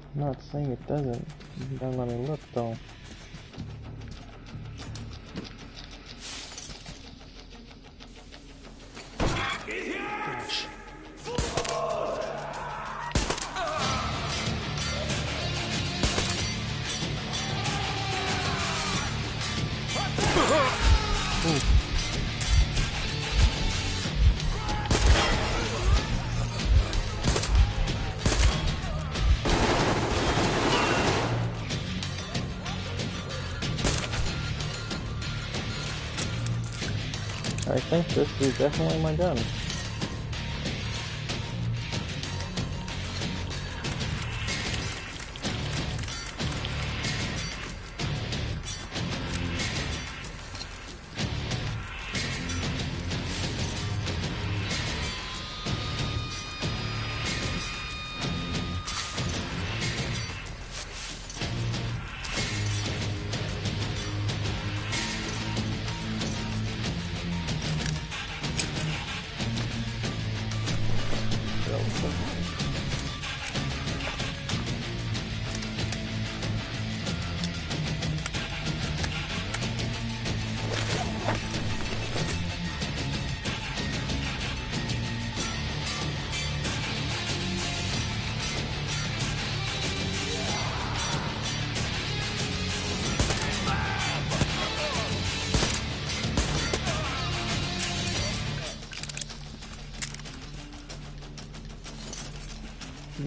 I'm not saying it doesn't. You gotta let me look though. I think this is definitely my gun.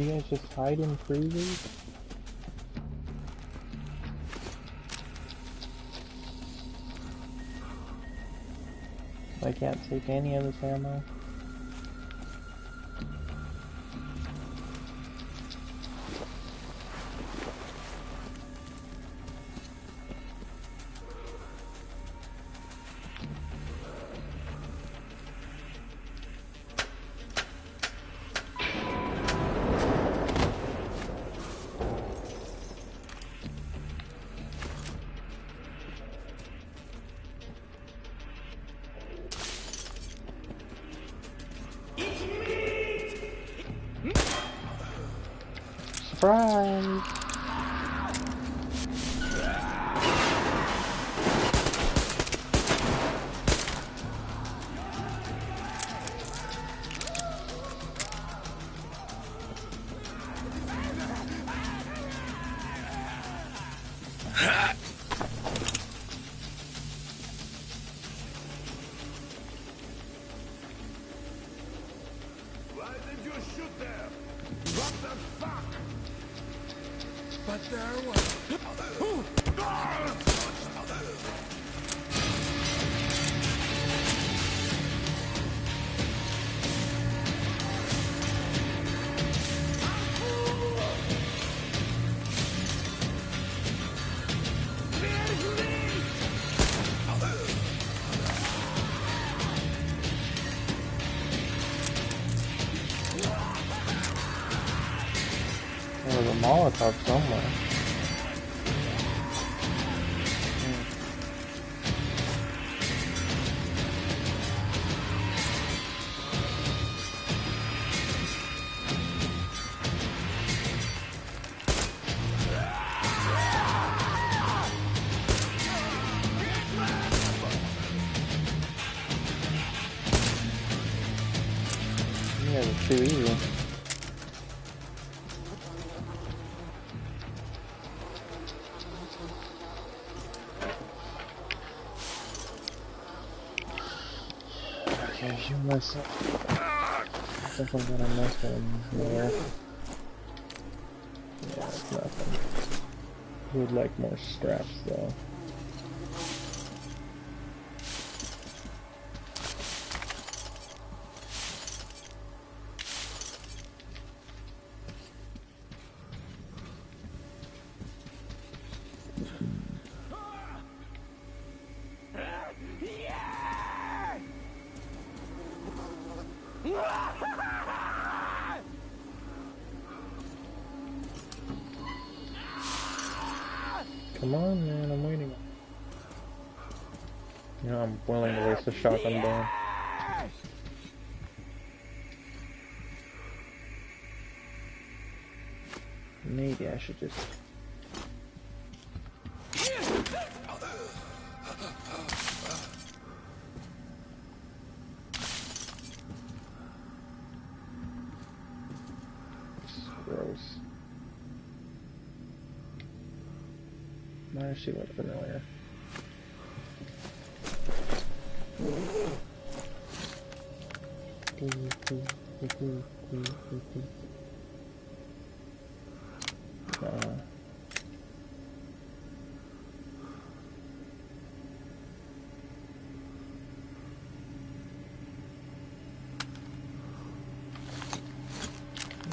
You guys just hide in freezers? I can't take any of this ammo. Surprise! Why did you shoot there? What the fuck? But there was... There was a Molotov somewhere. Yeah, it's too easy. Okay, you mess up. I think I'm gonna mess one there. Yeah, it's nothing. Would like more straps though. Come on, man, I'm waiting. You know, I'm willing to waste a shotgun down. Maybe I should just... Gross. Why does she look familiar?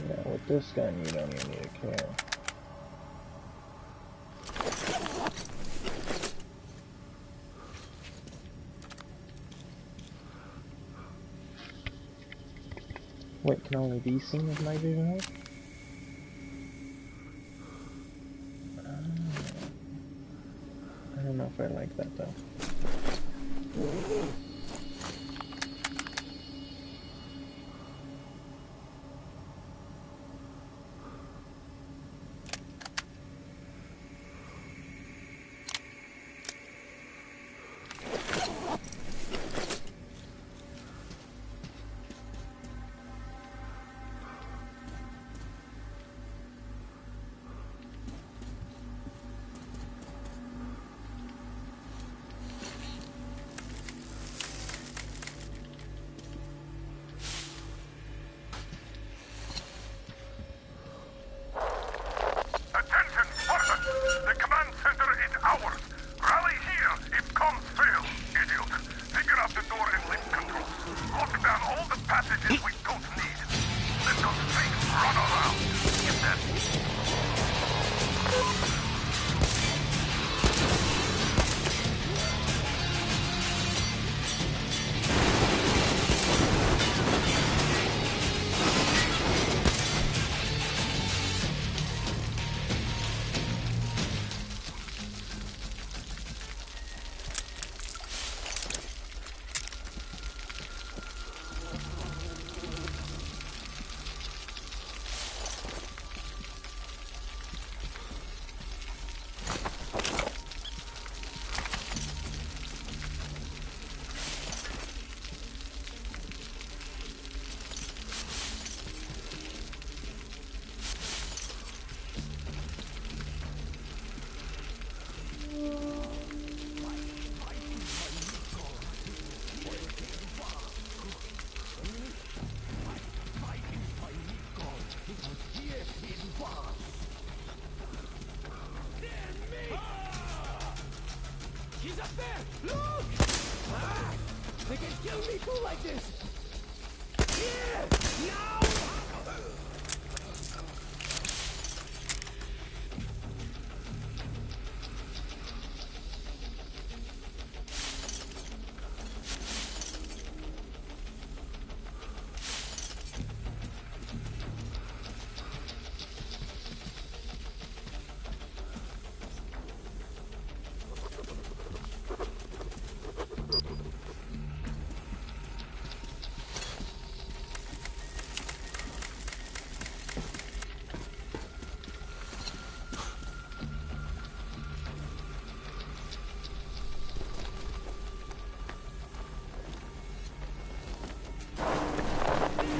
Yeah, with this gun you don't even need a care. Wait, can only be seen with night vision? I don't know if I like that though. He's up there! Look! Ah! They can kill me too like this! Here! Now!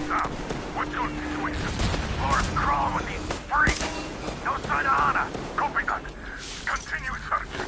Sam, what's your situation? Lord Crawl with these freaks. No sign of Anna. Copy that. Continue searching.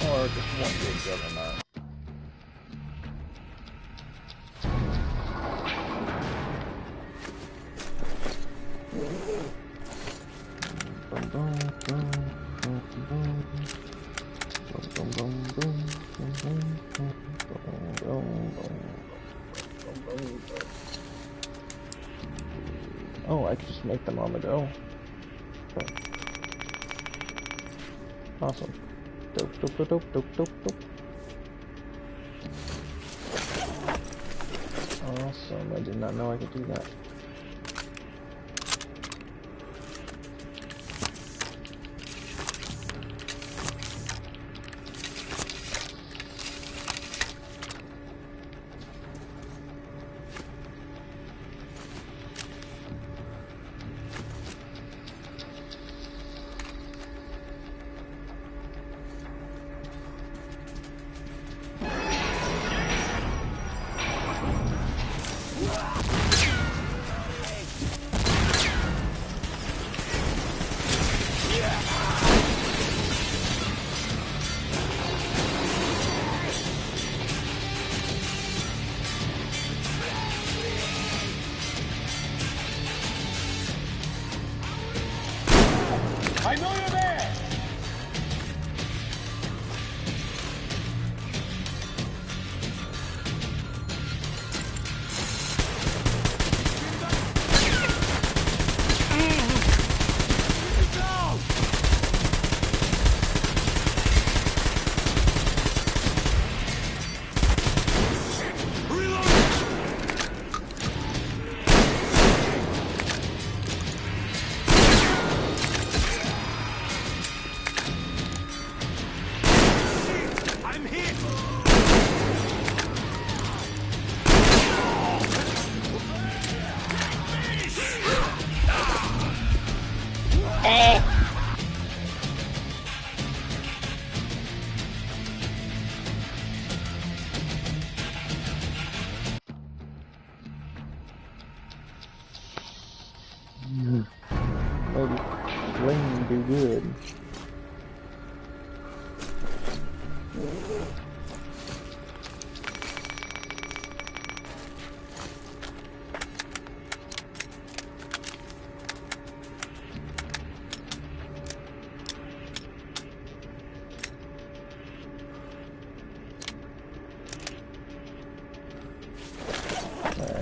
Or just one big juggernaut. Oh, I could just make them on the go. Okay. Awesome. Dope, dope, dope, dope, dope, dope, dope. Awesome, I did not know I could do that. I know you're there! Maybe Flame do good.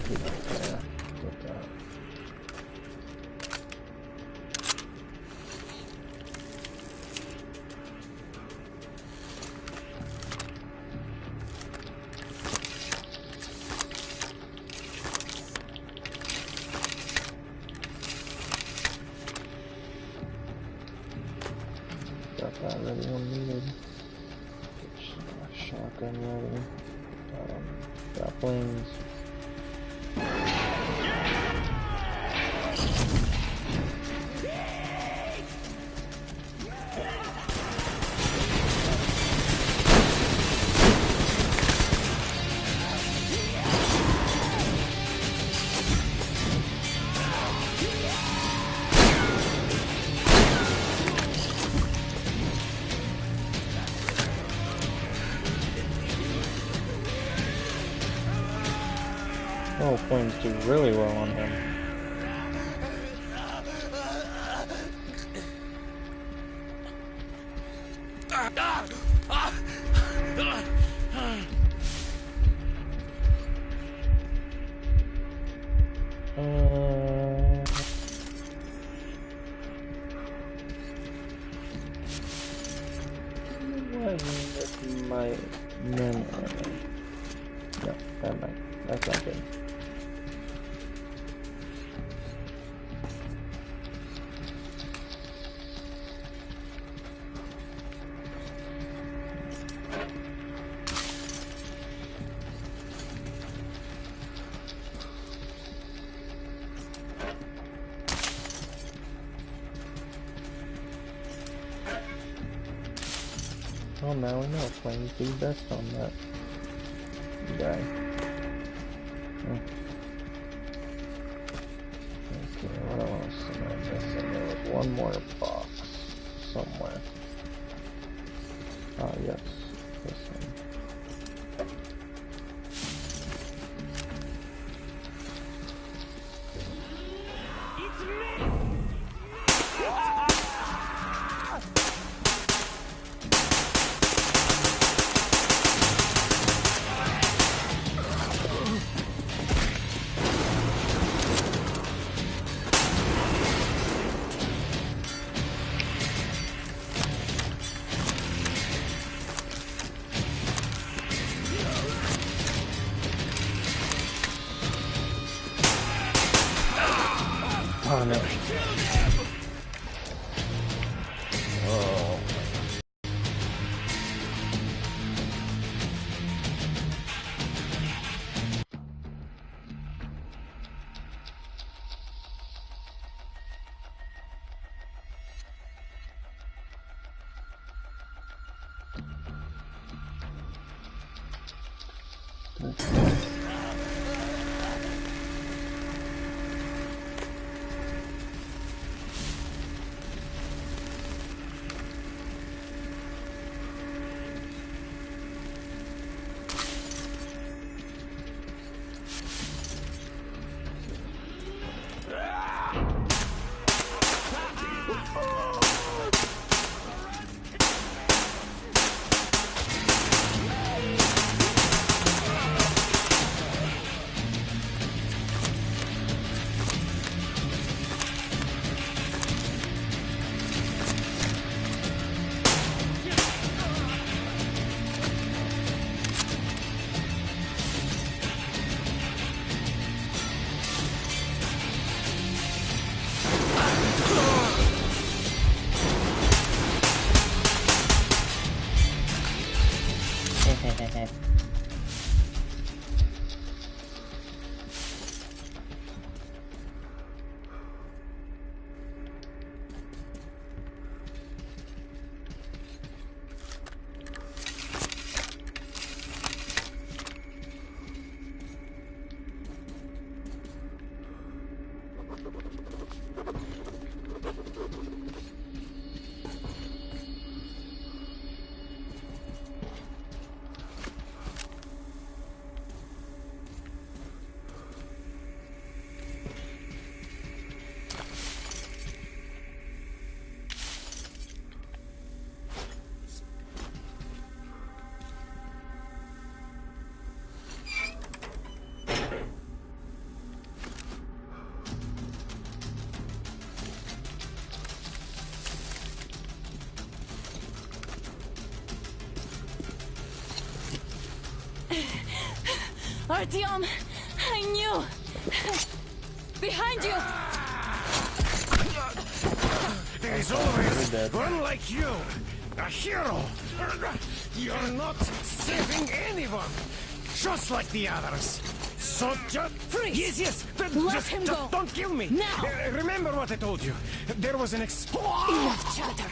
Yeah, with that. Got that ready when needed. Shotgun ready. Grappling. Oh, flames do really well on him. What is my memory? No, that might. That's not good. Oh, now we know flames do best on that guy. Okay, what else am I missing? There was one more box somewhere. Ah, yes, this one. Oh no. Oh. Artyom, I knew. Behind you. There is always one like you, a hero. You're not saving anyone, just like the others. So just freeze. Yes. Let him go. Don't kill me. Now. Remember what I told you. There was an Enough chatter.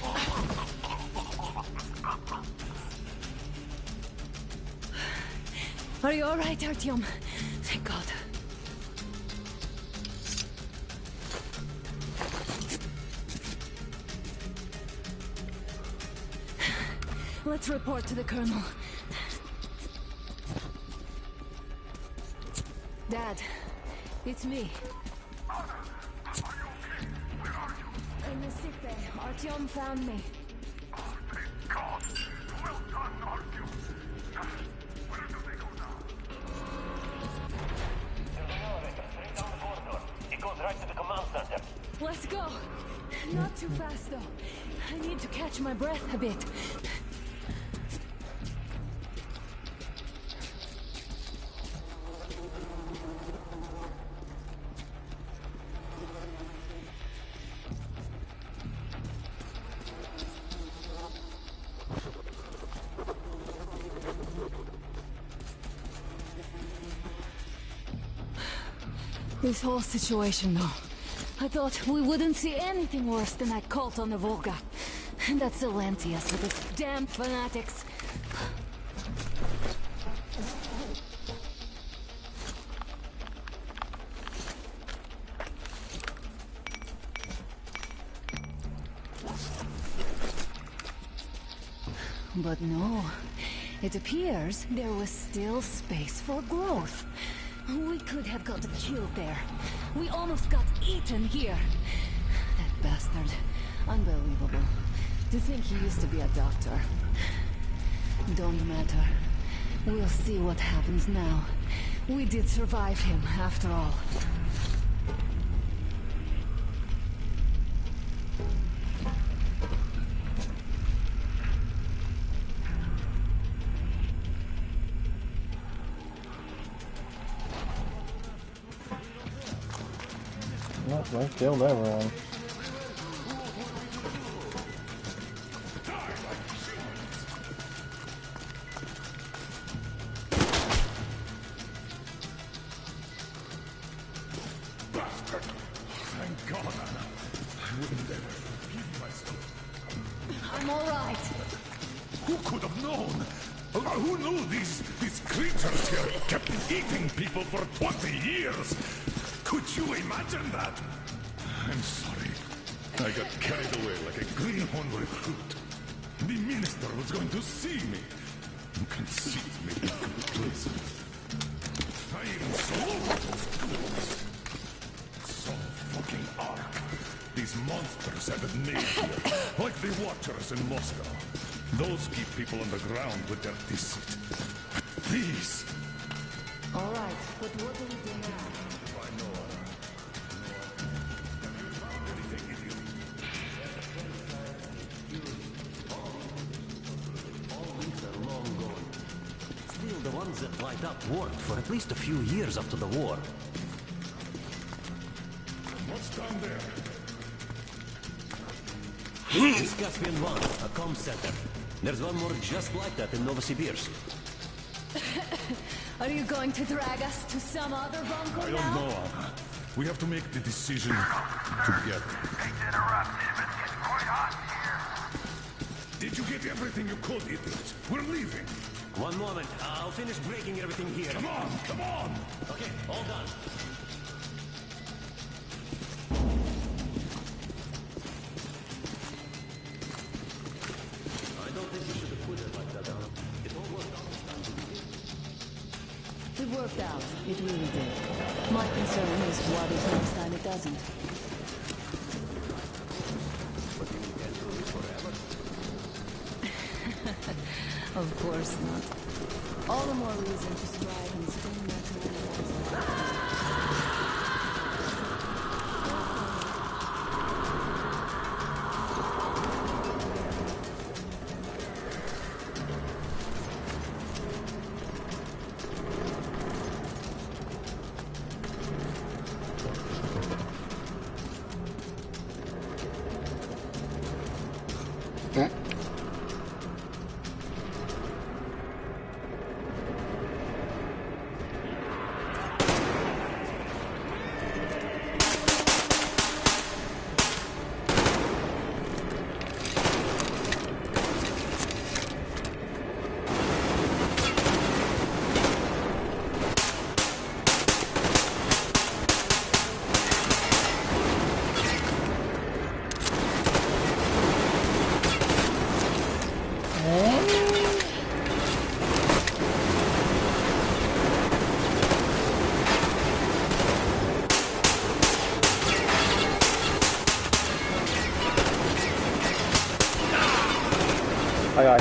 Are you all right, Artyom? Thank God. Let's report to the Colonel. Dad, it's me. In the sick bay, Artyom found me. God! Well done, Artyom! Where do they go now? Straight down the corridor. It goes right to the command center. Let's go. Not too fast, though. I need to catch my breath a bit. This whole situation, though. I thought we wouldn't see anything worse than that cult on the Volga. And that Silentius with his damn fanatics. But no. It appears there was still space for growth. We could have got killed there. We almost got eaten here. That bastard. Unbelievable. To think he used to be a doctor. Don't matter. We'll see what happens now. We did survive him, after all. Nope, I killed everyone. Thank God, Anna. I would never forgive myself. I'm all right. Who could have known? Who knew these creatures here kept eating people for 20 years? Could you imagine that? I'm sorry. I got carried away like a greenhorn recruit. The minister was going to see me. Conceit made me complacent. I even swallowed those ghouls. So fucking arc. These monsters have it made here, like the Watchers in Moscow. Those keep people on the ground with their deceit. Please. All right, but what do we do now? Still, the ones that light up worked for at least a few years after the war. What's down there? It's Caspian 1, a comm center. There's one more just like that in Novosibirsk. Are you going to drag us to some other bunker I now? don't know, Anna. We have to make the decision together. Did you get everything you could, idiot? We're leaving. One moment, I'll finish breaking everything here. Come on, come on! Okay, all done. I don't think you should have put it like that, Anna. It all worked out this time, didn't it? It worked out. It really did. My concern is what if next time it doesn't? Of course not. All the more reason to strive and spin that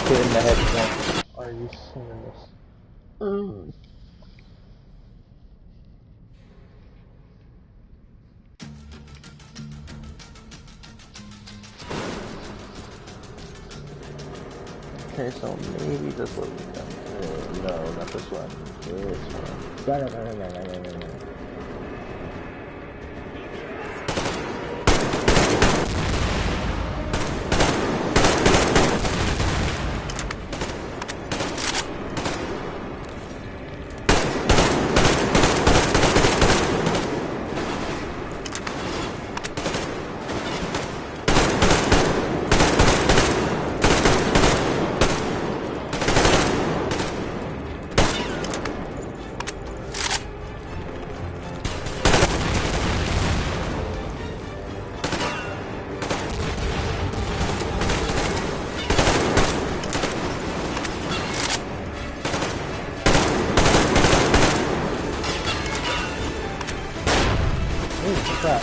hit in the head once. Are you serious? Okay, so maybe this way we come. No, not this one. This one. Crap.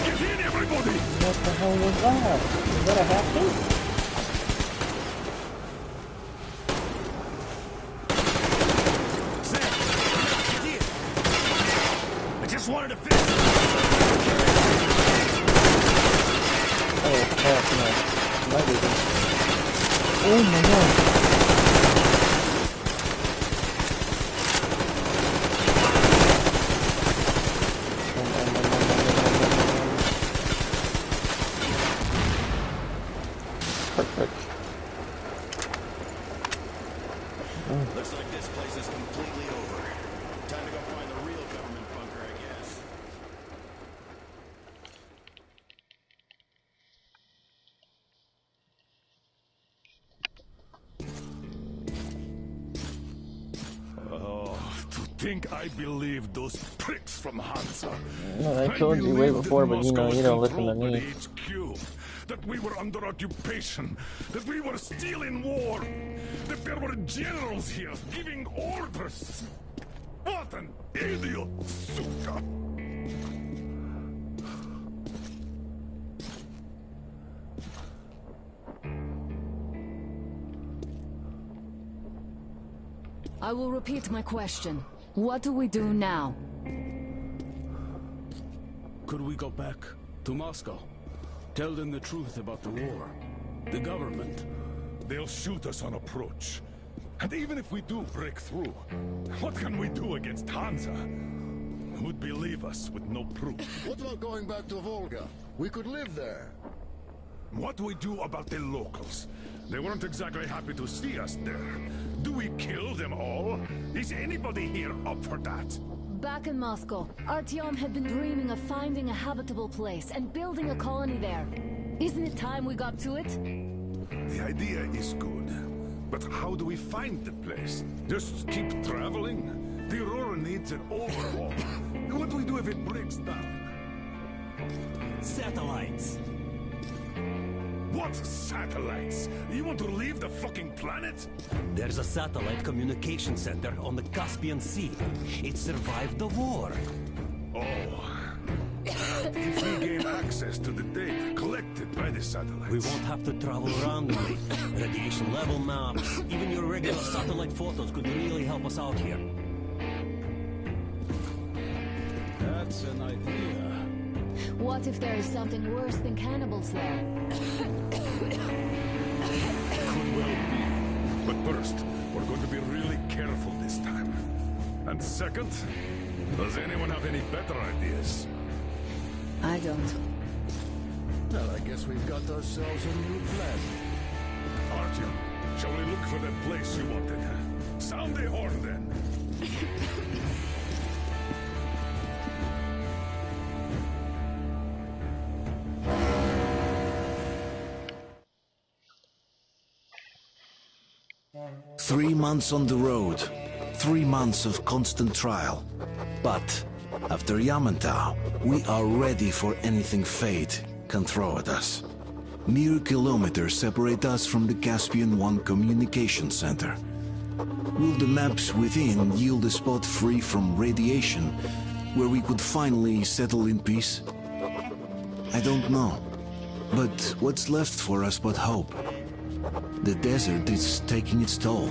Get in, everybody! What the hell was that? Is that a hatchet? Sam, get in! I just wanted to finish. Oh, heck no. Might be good. Oh my god. Perfect. Looks like this place is completely over. Time to go find the real government bunker, I guess. Oh, to think I believed those pricks from Hansa. No, I told you way before, but you know, you don't listen to me. HQ, that we were under occupation, that we were still in war, that there were generals here giving orders. What an idiot, Suka! I will repeat my question. What do we do now? Could we go back to Moscow? Tell them the truth about the war. The government. They'll shoot us on approach. And even if we do break through, what can we do against Hansa? Who'd believe us with no proof? What about going back to Volga? We could live there. What do we do about the locals? They weren't exactly happy to see us there. Do we kill them all? Is anybody here up for that? Back in Moscow, Artyom had been dreaming of finding a habitable place and building a colony there. Isn't it time we got to it? The idea is good. But how do we find the place? Just keep traveling? The Aurora needs an overhaul. What do we do if it breaks down? Satellites. What satellites? You want to leave the fucking planet? There's a satellite communication center on the Caspian Sea. It survived the war. Oh. If we gain access to the data collected by the satellites... We won't have to travel randomly. Radiation level maps, even your regular satellite photos could really help us out here. That's an idea. What if there is something worse than cannibals there? Could well be. But first, we're going to be really careful this time. And second, does anyone have any better ideas? I don't. Well, I guess we've got ourselves a new plan. Artyom, shall we look for that place you wanted? Sound the horn then. 3 months on the road, 3 months of constant trial. But after Yamantau, we are ready for anything fate can throw at us. Mere kilometers separate us from the Caspian 1 communication center. Will the maps within yield a spot free from radiation? where we could finally settle in peace? I don't know. But what's left for us but hope? The desert is taking its toll.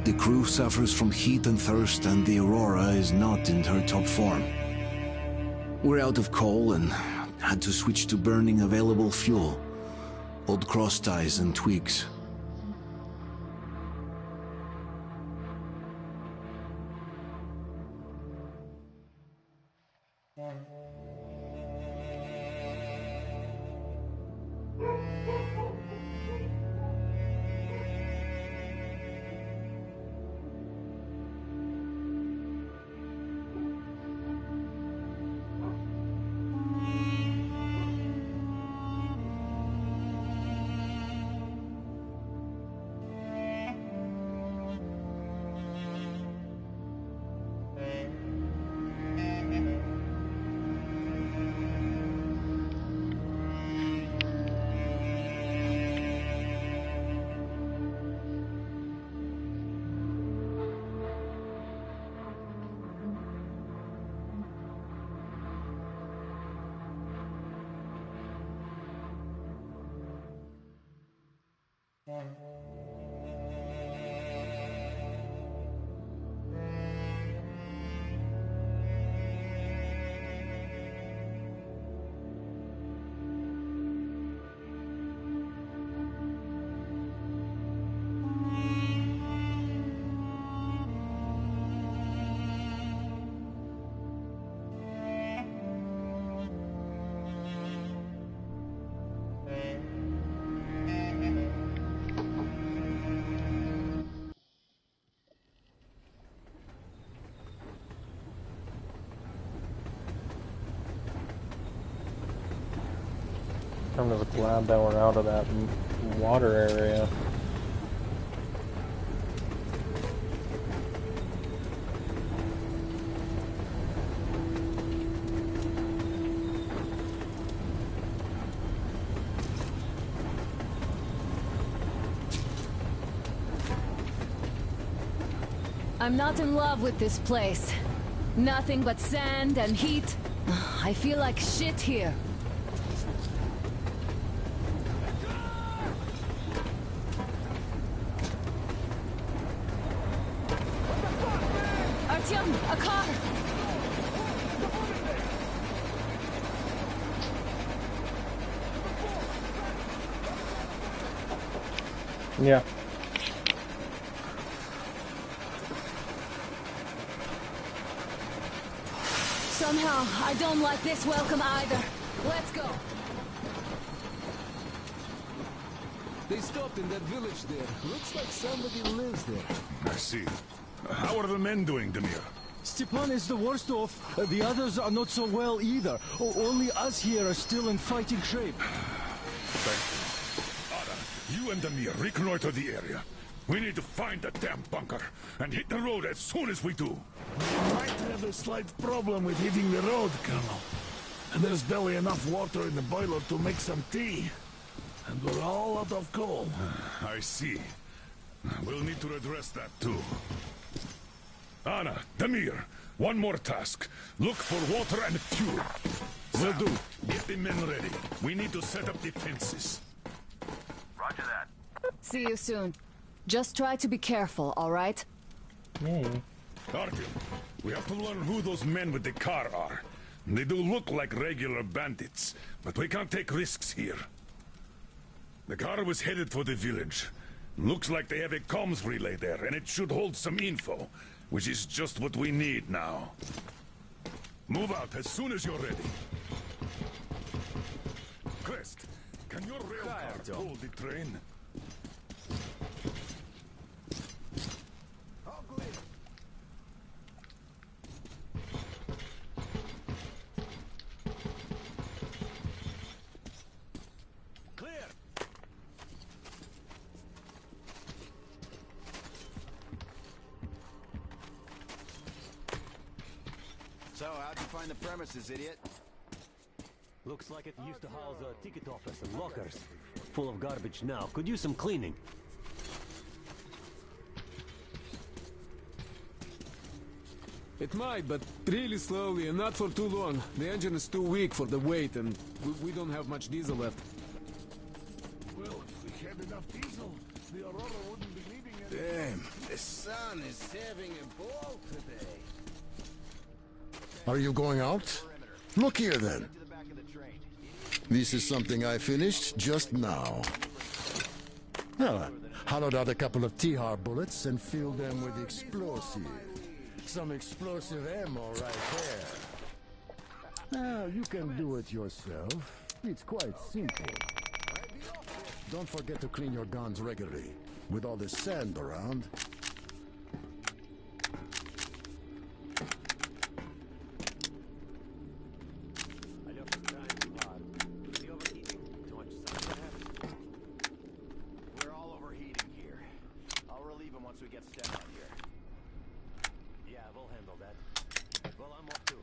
The crew suffers from heat and thirst, and the Aurora is not in her top form. We're out of coal and had to switch to burning available fuel. Old cross ties and twigs. I'm just glad that we're out of that water area. I'm not in love with this place. Nothing but sand and heat. I feel like shit here. Artyom, a car! Yeah. Somehow, I don't like this welcome either. Let's go. They stopped in that village there. Looks like somebody lives there. I see. How are the men doing, Demir? Stepan is the worst off. The others are not so well either. Only us here are still in fighting shape. Thank you. Ada, you and Demir reconnoiter the area. We need to find the damn bunker and hit the road as soon as we do. We might have a slight problem with hitting the road, Colonel. And there's barely enough water in the boiler to make some tea. And we're all out of coal. I see. We'll need to address that too. Anna, Demir, one more task. Look for water and fuel. Will do. Get the men ready. We need to set up defenses. Roger that. See you soon. Just try to be careful, all right? Yay. Artyom, we have to learn who those men with the car are. They do look like regular bandits, but we can't take risks here. The car was headed for the village. Looks like they have a comms relay there, and it should hold some info, which is just what we need now. Move out as soon as you're ready. Crest, can your rail car hold the train? So, how'd you find the premises, idiot? Looks like it used to house a ticket office and lockers. Full of garbage now. Could use some cleaning. It might, but really slowly and not for too long. The engine is too weak for the weight, and we don't have much diesel left. Well, if we had enough diesel, the Aurora wouldn't be leaving any... Damn, the sun is having a ball today. Are you going out? Look here, then. This is something I finished just now. Well, I hollowed out a couple of T-Har bullets and filled them with explosive. Some explosive ammo right there. Now, you can do it yourself. It's quite simple. Don't forget to clean your guns regularly. With all this sand around, We're all overheating here. I'll relieve him once we get set out here. Yeah, we'll handle that. Well, I'm off too.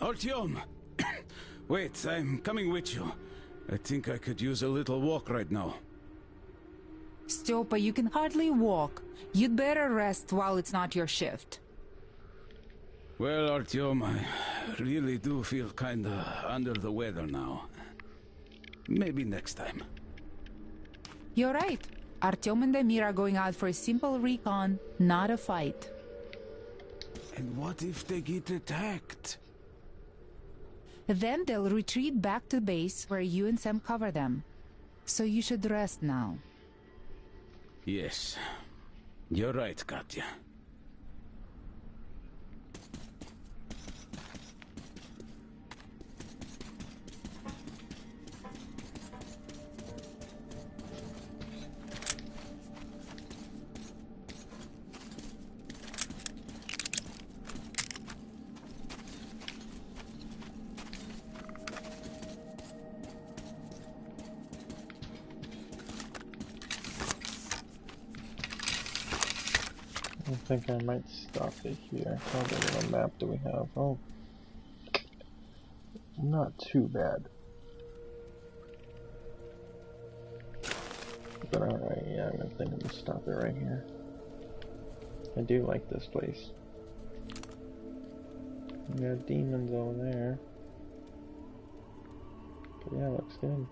Artyom! Wait, I'm coming with you. I think I could use a little walk right now. Styopa, you can hardly walk. You'd better rest while it's not your shift. Well, Artyom, I really do feel kinda under the weather now. Maybe next time. You're right. Artyom and Damir are going out for a simple recon, not a fight. And what if they get attacked? Then they'll retreat back to base where you and Sam cover them. So you should rest now. Yes. You're right, Katya. I think I might stop it here. How big of a map do we have? Oh, not too bad. But alright, yeah, I'm thinking to stop it right here. I do like this place. We got demons over there. But yeah, looks good.